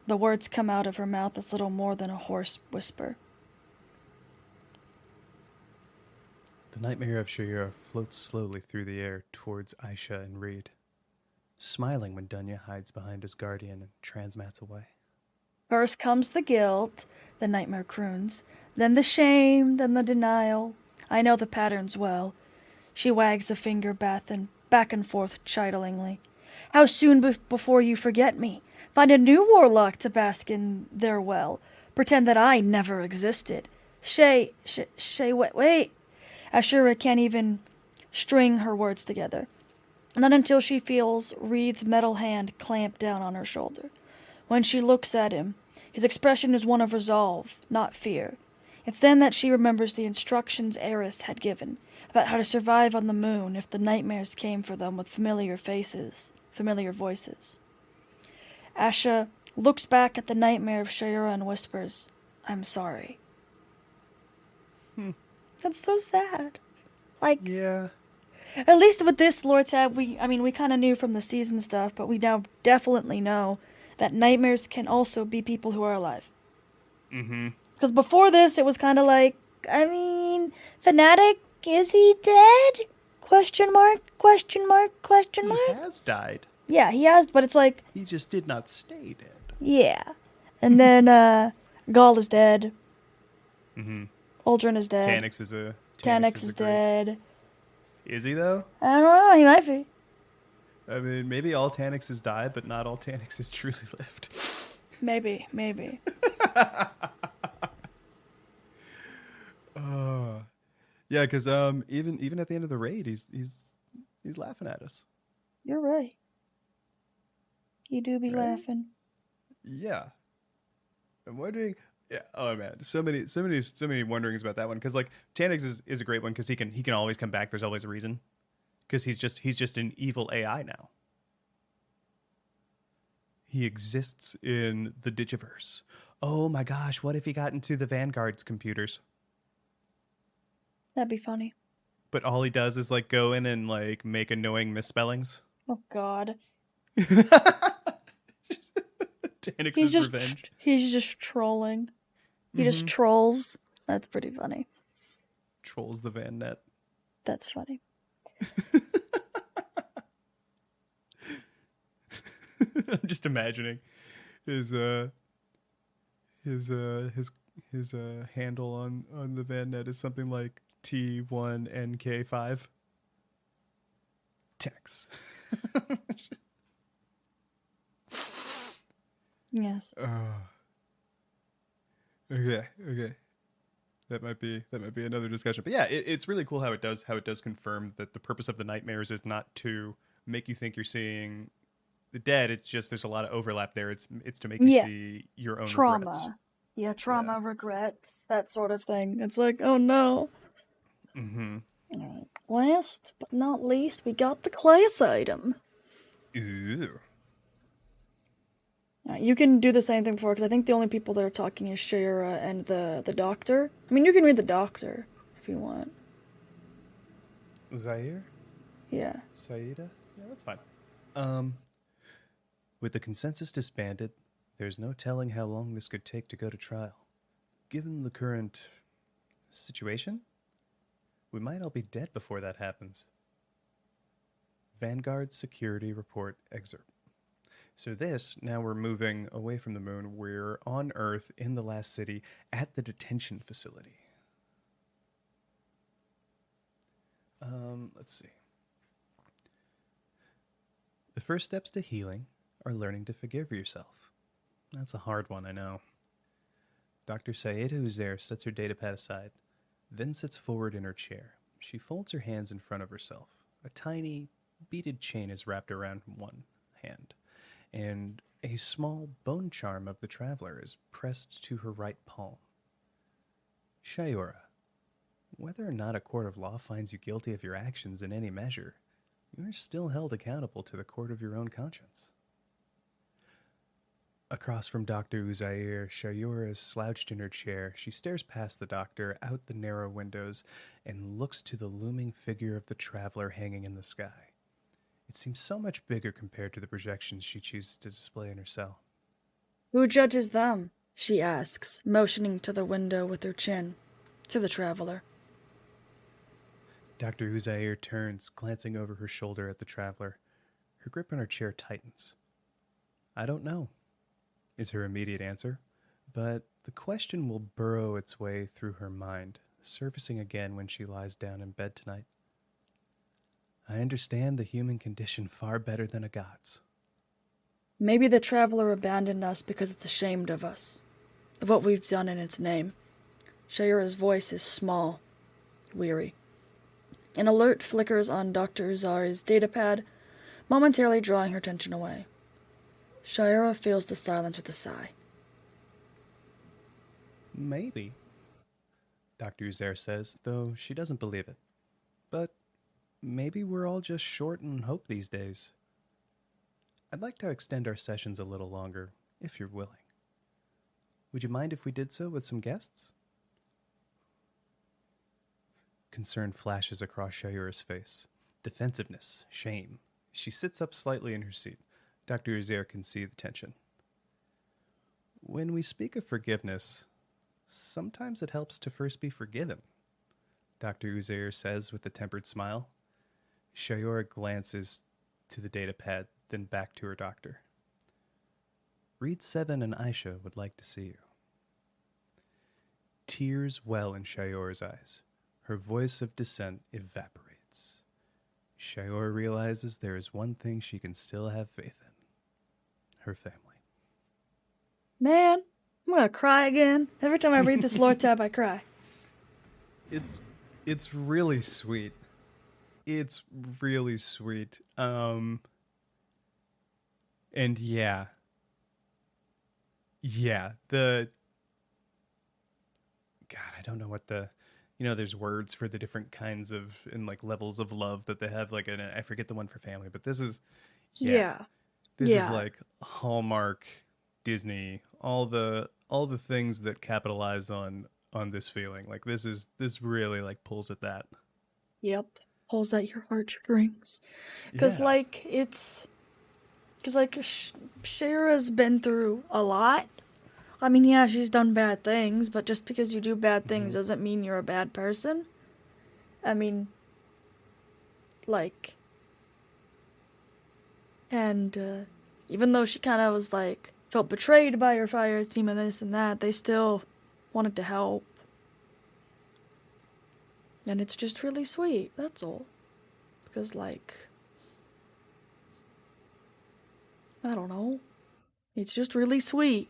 The words come out of her mouth as little more than a hoarse whisper. The Nightmare of Shayura floats slowly through the air towards Aisha and Reed, smiling when Dunya hides behind his guardian and transmats away. First comes the guilt, the nightmare croons, then the shame, then the denial. I know the patterns well. She wags a finger back and forth chidingly. How soon before you forget me? Find a new warlock to bask in their well. Pretend that I never existed. Shay, wait. Ashura can't even string her words together. Not until she feels Reed's metal hand clamp down on her shoulder. When she looks at him, his expression is one of resolve, not fear. It's then that she remembers the instructions Eris had given about how to survive on the moon if the nightmares came for them with familiar faces, familiar voices. Asha looks back at the Nightmare of Shayura and whispers, I'm sorry. That's so sad. Yeah. At least with this Lord Tab, we kind of knew from the season stuff, but we now definitely know that nightmares can also be people who are alive. Mm-hmm. Because before this, it was kind of like, Fanatic, is he dead? Question mark? He has died. Yeah, he has, but it's like... He just did not stay dead. Yeah. And then, Gaul is dead. Mm-hmm. Uldren is dead. Tannix is dead. Is he, though? I don't know, he might be. I mean, maybe all Tannixes died, but not all Tannixes truly lived. Maybe. Yeah, because even at the end of the raid, he's laughing at us. You're right. You do be laughing. Yeah. I'm wondering. Yeah. Oh man, so many wonderings about that one, because like Tannix is a great one because he can always come back. There's always a reason. Because he's just an evil AI now. He exists in the Digiverse. Oh my gosh, what if he got into the Vanguard's computers? That'd be funny. But all he does is like go in and like make annoying misspellings. Oh, God. Tannix's revenge. He's just trolling. He just Mm-hmm. trolls. That's pretty funny. Trolls the Van Net. That's funny. I'm just imagining his handle on the Van Net is something like T1NK5. Tex. Yes. Okay. That might be another discussion. But yeah, it's really cool how it does confirm that the purpose of the nightmares is not to make you think you're seeing the dead. It's just there's a lot of overlap there. It's to make you see your own trauma. regrets. Yeah, trauma, regrets, that sort of thing. It's like, oh no. Mm-hmm. Alright. Last but not least, we got the class item. Ew. You can do the same thing before, because I think the only people that are talking is Shayura and the doctor. I mean, you can read the doctor if you want. Zaire? Yeah. Saida? Yeah, that's fine. With the consensus disbanded, there's no telling how long this could take to go to trial. Given the current situation, we might all be dead before that happens. Vanguard Security Report excerpt. So now we're moving away from the moon. We're on Earth in the last city at the detention facility. Let's see. The first steps to healing are learning to forgive yourself. That's a hard one, I know. Dr. Saida Uzair sets her datapad aside, then sits forward in her chair. She folds her hands in front of herself. A tiny, beaded chain is wrapped around one hand, and a small bone charm of the traveler is pressed to her right palm. Shayura, whether or not a court of law finds you guilty of your actions in any measure, you are still held accountable to the court of your own conscience. Across from Dr. Uzair, Shayura is slouched in her chair. She stares past the doctor, out the narrow windows, and looks to the looming figure of the traveler hanging in the sky. It seems so much bigger compared to the projections she chooses to display in her cell. Who judges them? She asks, motioning to the window with her chin. To the traveler. Dr. Uzair turns, glancing over her shoulder at the traveler. Her grip on her chair tightens. I don't know, is her immediate answer, but the question will burrow its way through her mind, surfacing again when she lies down in bed tonight. I understand the human condition far better than a god's. Maybe the traveler abandoned us because it's ashamed of us, of what we've done in its name. Shayura's voice is small, weary. An alert flickers on Dr. Uzair's datapad, momentarily drawing her attention away. Shayura feels the silence with a sigh. Maybe, Dr. Uzair says, though she doesn't believe it. But maybe we're all just short on hope these days. I'd like to extend our sessions a little longer, if you're willing. Would you mind if we did so with some guests? Concern flashes across Shayura's face. Defensiveness, shame. She sits up slightly in her seat. Dr. Uzair can see the tension. When we speak of forgiveness, sometimes it helps to first be forgiven, Dr. Uzair says with a tempered smile. Shayura glances to the datapad, then back to her doctor. Reed 7 and Aisha would like to see you. Tears well in Shayura's eyes. Her voice of dissent evaporates. Shayura realizes there is one thing she can still have faith in. Her family. Man, I'm gonna cry again. Every time I read this lore tab, I cry. It's really sweet. It's really sweet. And yeah, the God, I don't know what the, there's words for the different kinds of and like levels of love that they have. Like, I forget the one for family, but this is, this is like Hallmark, Disney, all the things that capitalize on this feeling. Like this really like pulls at that. Yep. Pulls at your heartstrings. Because, Yeah. Shayura's been through a lot. I mean, yeah, she's done bad things, but just because you do bad things doesn't mean you're a bad person. I mean, like, and even though she kind of was like, felt betrayed by her fire team and this and that, they still wanted to help. And it's just really sweet, that's all. Because, like, I don't know. It's just really sweet.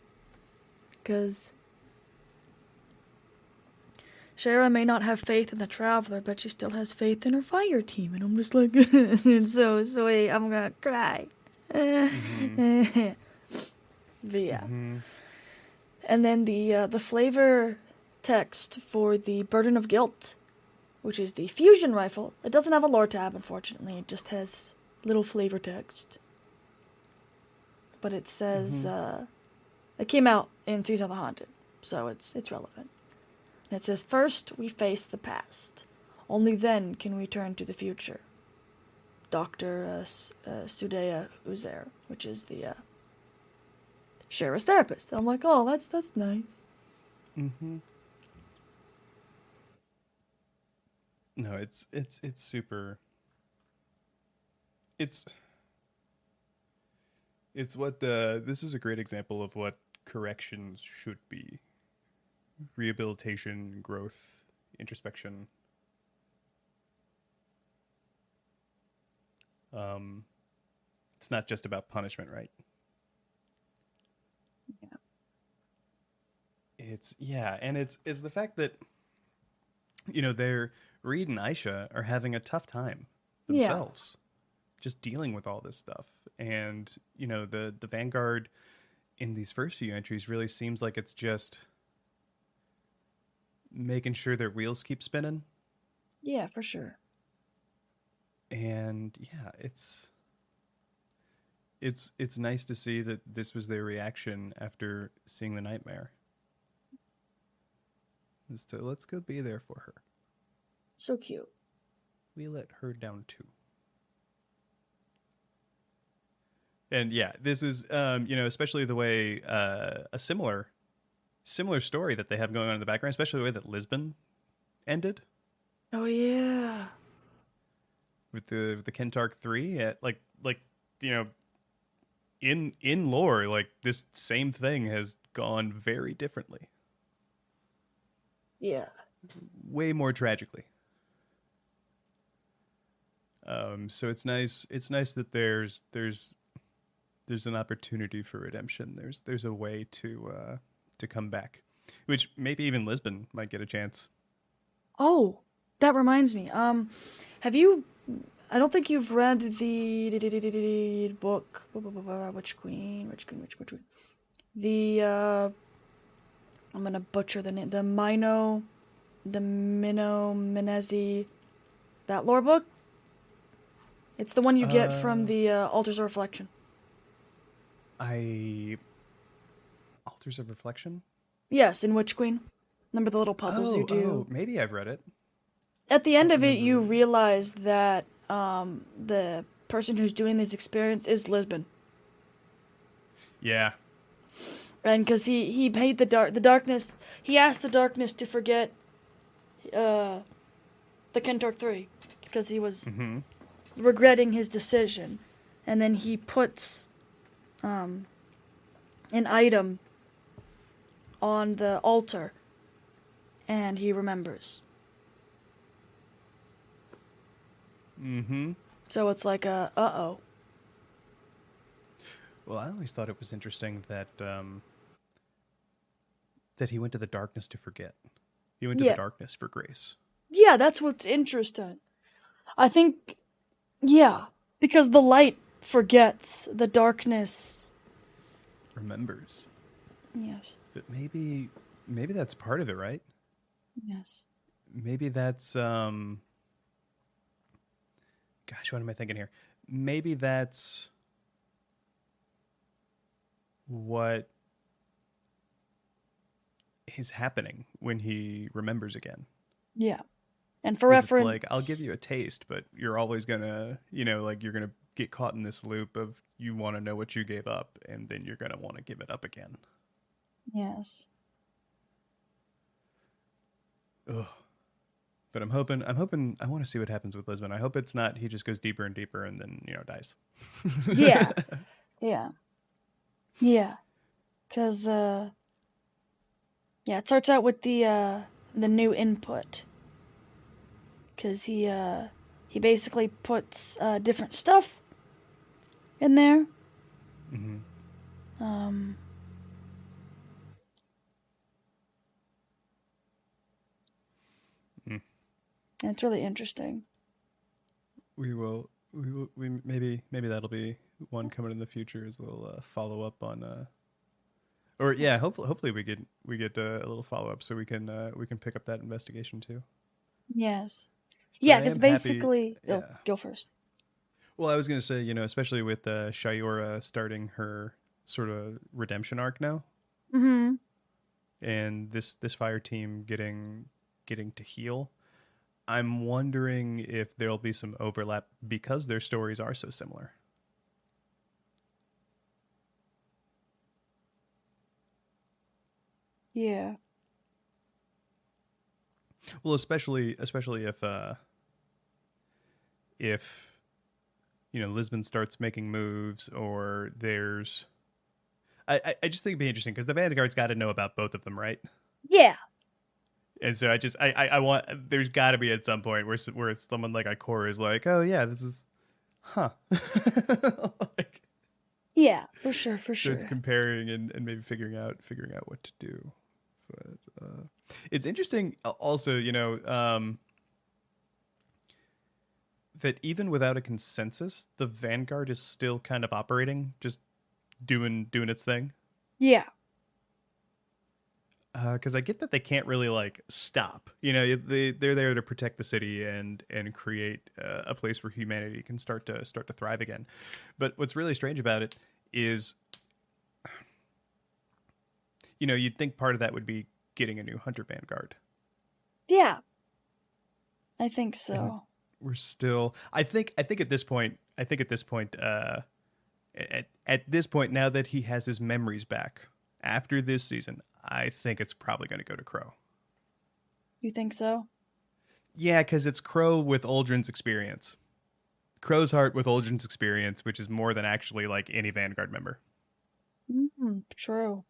Because Shayura may not have faith in the Traveler, but she still has faith in her fire team. And I'm just like, it's so sweet. I'm gonna cry. Mm-hmm. But yeah. Mm-hmm. And then the flavor text for the Burden of Guilt, which is the fusion rifle. It doesn't have a lore tab, unfortunately. It just has little flavor text. But it says, it came out in Season of the Haunted, so it's relevant. And it says, first we face the past. Only then can we turn to the future. Dr. Sudea Uzair, which is the Shayura's therapist. And I'm like, oh, that's nice. Mm-hmm. No, it's super. It's what this is a great example of what corrections should be. Rehabilitation, growth, introspection. It's not just about punishment, right? Yeah. And it's the fact that they're Reed and Aisha are having a tough time themselves, just dealing with all this stuff, and the Vanguard in these first few entries really seems like it's just making sure their wheels keep spinning. Yeah, for sure. And yeah, it's nice to see that this was their reaction after seeing the nightmare. Is to let's go be there for her. So cute. We let her down too. And yeah, this is especially the way a similar story that they have going on in the background, especially the way that Lisbon ended. Oh yeah. With the Kentark 3 at in lore, like this same thing has gone very differently. Yeah. Way more tragically. So it's nice that there's an opportunity for redemption. There's a way to come back, which maybe even Lisbon might get a chance. Oh, that reminds me. Have you? I don't think you've read the book. Which queen? The I'm gonna butcher the name. The Menezi, that lore book. It's the one you get from the Altars of Reflection. Altars of Reflection? Yes, in Witch Queen. Remember the little puzzles you do? Oh, maybe I've read it. At the end of it, you realize that the person who's doing this experience is Lisbon. Yeah. And because he made the darkness, he asked the darkness to forget the Kentark 3. Because he was regretting his decision. And then he puts an item on the altar. And he remembers. Mm-hmm. So it's like uh-oh. Well, I always thought it was interesting that that he went to the darkness to forget. He went to the darkness for grace. Yeah, that's what's interesting. I think, because the light forgets, the darkness remembers. Yes. But maybe that's part of it, right? Yes. Maybe that's gosh, what am I thinking here? Maybe that's what is happening when he remembers again. Yeah. And for 'Cause it's reference, like, I'll give you a taste, but you're always gonna, like you're gonna get caught in this loop of you want to know what you gave up, and then you're gonna want to give it up again. yes. Ugh. But I'm hoping, I want to see what happens with Lisbon. I hope it's not, he just goes deeper and deeper and then, dies. Yeah. Yeah. Yeah. Because, yeah, it starts out with the new input. Because he basically puts different stuff in there. Mm-hmm. And it's really interesting. We maybe that'll be one coming in the future as a little follow up on or yeah, hopefully we get a little follow up so we can pick up that investigation too. Yes. But Yeah, I because am happy- basically... yeah. Oh, go first. Well, I was going to say, especially with Shayura starting her sort of redemption arc now, Mm-hmm. and this fire team getting to heal, I'm wondering if there'll be some overlap because their stories are so similar. Yeah. Well, especially if Lisbon starts making moves, or there's I just think it'd be interesting because the Vanguard's got to know about both of them, right? Yeah. And so I want, there's got to be at some point where someone like Ikora is like, oh yeah, this is, huh. Like, Yeah, for sure. so it's comparing and maybe figuring out what to do. But it's interesting also, that even without a consensus, the Vanguard is still kind of operating, just doing its thing. Yeah. Because I get that they can't really like stop. They're there to protect the city and create a place where humanity can start to thrive again. But what's really strange about it is, you'd think part of that would be getting a new Hunter Vanguard. Yeah. I think so. And we're still. I think at this point. At this point, now that he has his memories back after this season, I think it's probably going to go to Crow. You think so? Yeah, because it's Crow with Uldren's experience. Crow's heart with Uldren's experience, which is more than actually like any Vanguard member. True.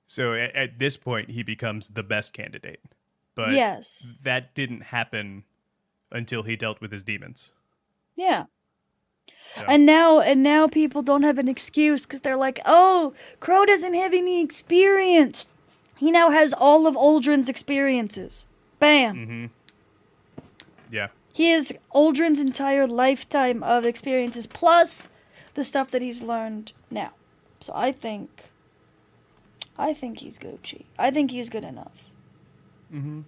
So at this point, he becomes the best candidate. But yes, that didn't happen until he dealt with his demons. Yeah. So. And now people don't have an excuse because they're like, oh, Crow doesn't have any experience. He now has all of Uldren's experiences. Bam. Mm-hmm. Yeah. He has Uldren's entire lifetime of experiences plus the stuff that he's learned now. So I think he's Gucci. I think he's good enough. Mm-hmm.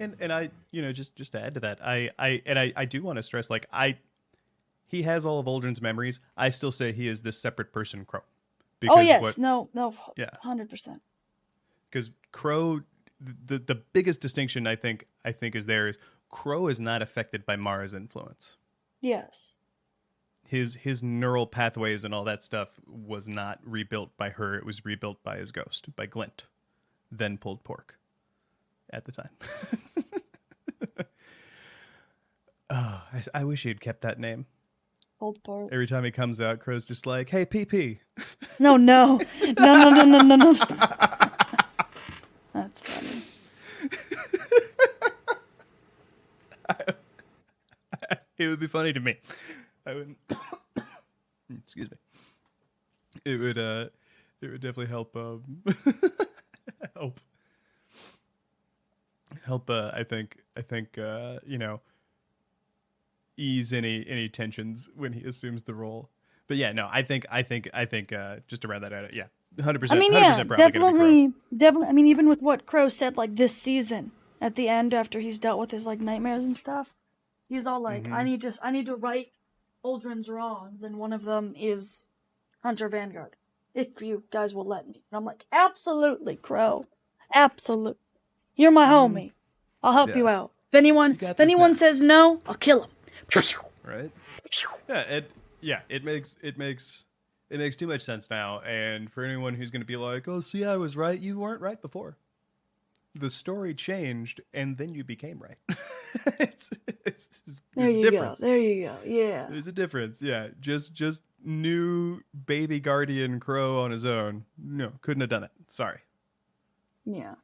And I, just to add to that, I do want to stress, like, he has all of Uldren's memories. I still say he is this separate person, Crow. Oh yes, no, yeah, 100%. Because Crow, the biggest distinction I think is Crow is not affected by Mara's influence. Yes. His neural pathways and all that stuff was not rebuilt by her. It was rebuilt by his ghost, by Glint, then pulled pork at the time. Oh, I wish he had kept that name. Pulled pork. Every time he comes out, Crow's just like, hey, PP. No. That's funny. It would be funny to me. I wouldn't. Excuse me. It would definitely help. Help. I think. Ease any tensions when he assumes the role. But yeah, no. I think. Just to round that out. Yeah, 100%. I mean, 100% definitely. I mean, even with what Crow said, like this season at the end, after he's dealt with his like nightmares and stuff, he's all like, I need to right Uldren's wrongs, and one of them is Hunter Vanguard. If you guys will let me. And I'm like, absolutely, Crow. Absolutely. You're my homie. I'll help you out. If anyone says no, I'll kill him. Right? It makes too much sense now. And for anyone who's going to be like, "Oh, see, I was right," you weren't right before. The story changed, and then you became right. There you go. Yeah. There's a difference. Yeah. Just new baby guardian Crow on his own. No, couldn't have done it. Sorry. Yeah.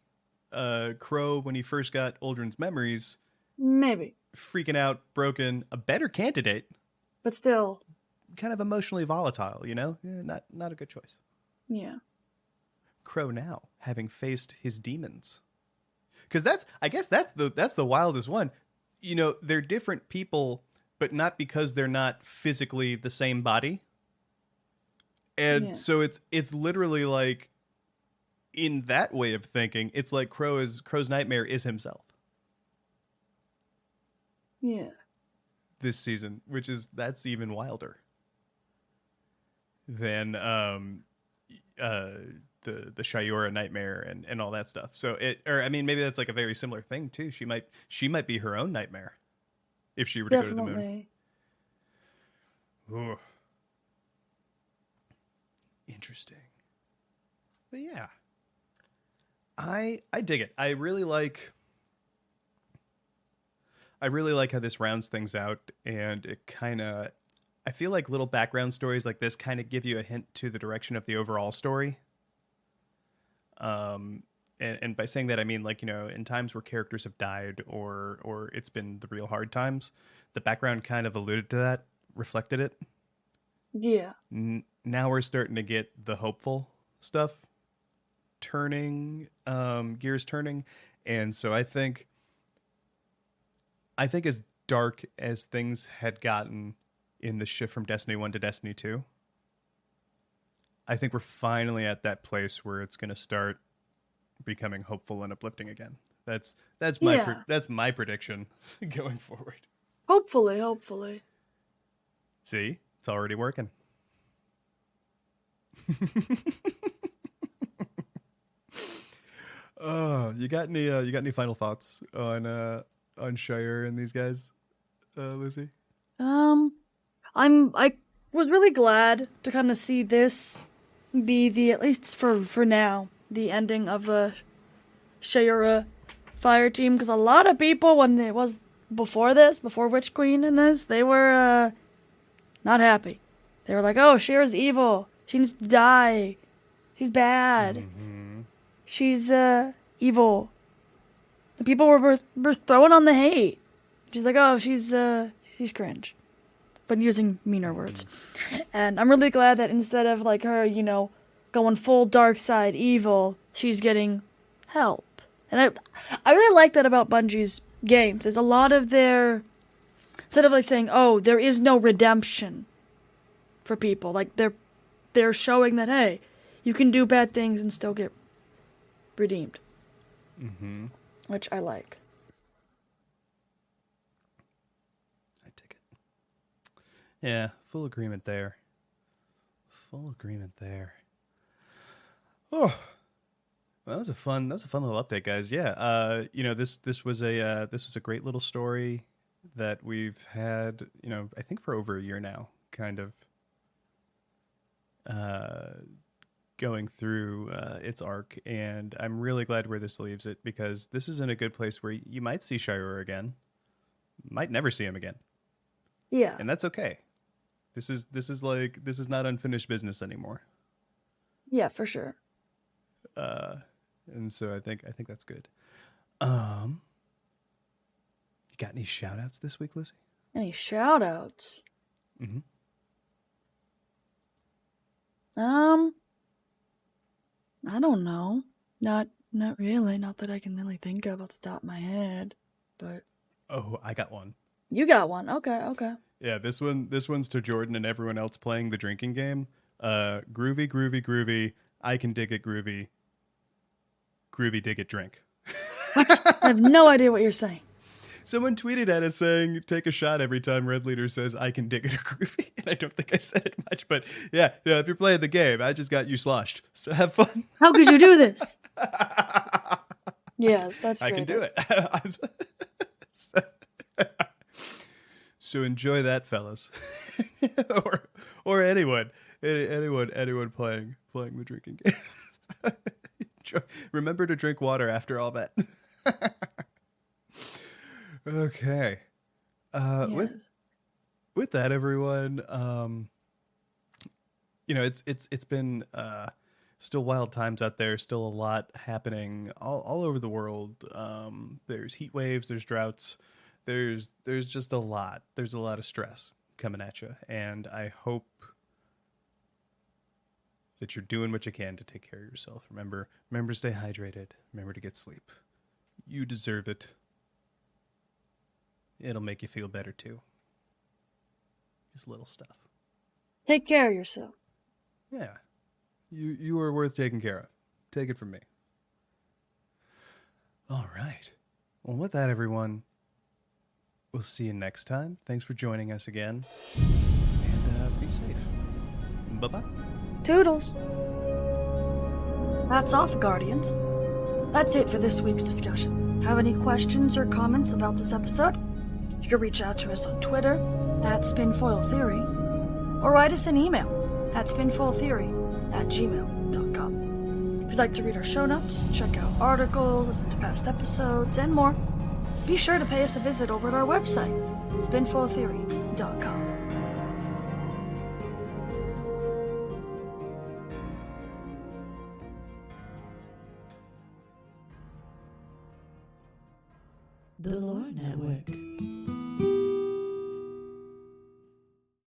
Crow, when he first got Aldrin's memories, maybe freaking out, broken, a better candidate, but still kind of emotionally volatile. Not a good choice. Yeah. Crow now, having faced his demons. Because I guess that's the wildest one. They're different people, but not because they're not physically the same body. And so it's literally like, in that way of thinking, it's like Crow's nightmare is himself. Yeah. This season, that's even wilder than the Shayura nightmare and all that stuff. So maybe that's like a very similar thing too. She might be her own nightmare if she were to go to the moon. Ooh. Interesting. But yeah. I dig it. I really like how this rounds things out, and it I feel like little background stories like this kind of give you a hint to the direction of the overall story. And by saying that, I mean, like, in times where characters have died or it's been the real hard times, the background kind of alluded to that, reflected it. Yeah. Now we're starting to get the hopeful stuff gears turning. And so I think as dark as things had gotten in the shift from Destiny 1 to Destiny 2, I think we're finally at that place where it's going to start becoming hopeful and uplifting again. That's my prediction going forward. Hopefully. See, it's already working. You got any final thoughts on Shayura and these guys, Lucy? I was really glad to kind of see this be at least for now, the ending of the Shayura fire team, because a lot of people, when it was before Witch Queen and this, they were not happy. They were like, "Oh, Shayura's evil. She needs to die. She's bad. Mm-hmm. She's evil." The people were throwing on the hate. She's like, "Oh, she's cringe," but using meaner words. And I'm really glad that instead of like her, going full dark side evil, she's getting help. And I really like that about Bungie's games. Is a lot of their, instead of like saying, "Oh, there is no redemption for people," like they're showing that, hey, you can do bad things and still get redeemed. Mm-hmm. Which I like. I dig it. Yeah, full agreement there. Oh, well, that was a fun little update, guys. Yeah, this was a great little story that we've had, I think for over a year now, kind of going through its arc, and I'm really glad where this leaves it, because this is in a good place where you might see Shayura again, might never see him again. Yeah, and that's okay. This is not unfinished business anymore. Yeah, for sure. And so I think that's good. You got any shout outs this week, Lucy? Any shout outs? Mm-hmm. I don't know. Not really. Not that I can really think of off the top of my head. But oh, I got one. You got one. Okay. Yeah, this one's to Jordan and everyone else playing the drinking game. Groovy. I can dig it, groovy. Groovy, dig it, drink. What? I have no idea what you're saying. Someone tweeted at us saying, "Take a shot every time Red Leader says I can dig it or groovy." And I don't think I said it much, but yeah, if you're playing the game, I just got you sloshed. So have fun. How could you do this? Yes, that's I great. can do it. So enjoy that, fellas, or anyone playing the drinking game. Remember to drink water after all that. Okay. Yes. With that, everyone, it's been still wild times out there. Still a lot happening all over the world. There's heat waves. There's droughts. There's just a lot. There's a lot of stress coming at you, and I hope that you're doing what you can to take care of yourself. Remember to stay hydrated. Remember to get sleep. You deserve it. It'll make you feel better too. Just little stuff. Take care of yourself. Yeah. You are worth taking care of. Take it from me. All right. Well, with that, everyone, we'll see you next time. Thanks for joining us again. And be safe. Bye-bye. Toodles. Hats off, Guardians. That's it for this week's discussion. Have any questions or comments about this episode? You can reach out to us on Twitter @SpinfoilTheory or write us an email at spinfoiltheory@gmail.com. If you'd like to read our show notes, check out articles, listen to past episodes, and more, be sure to pay us a visit over at our website, spinfoiltheory.com. The Lore Network.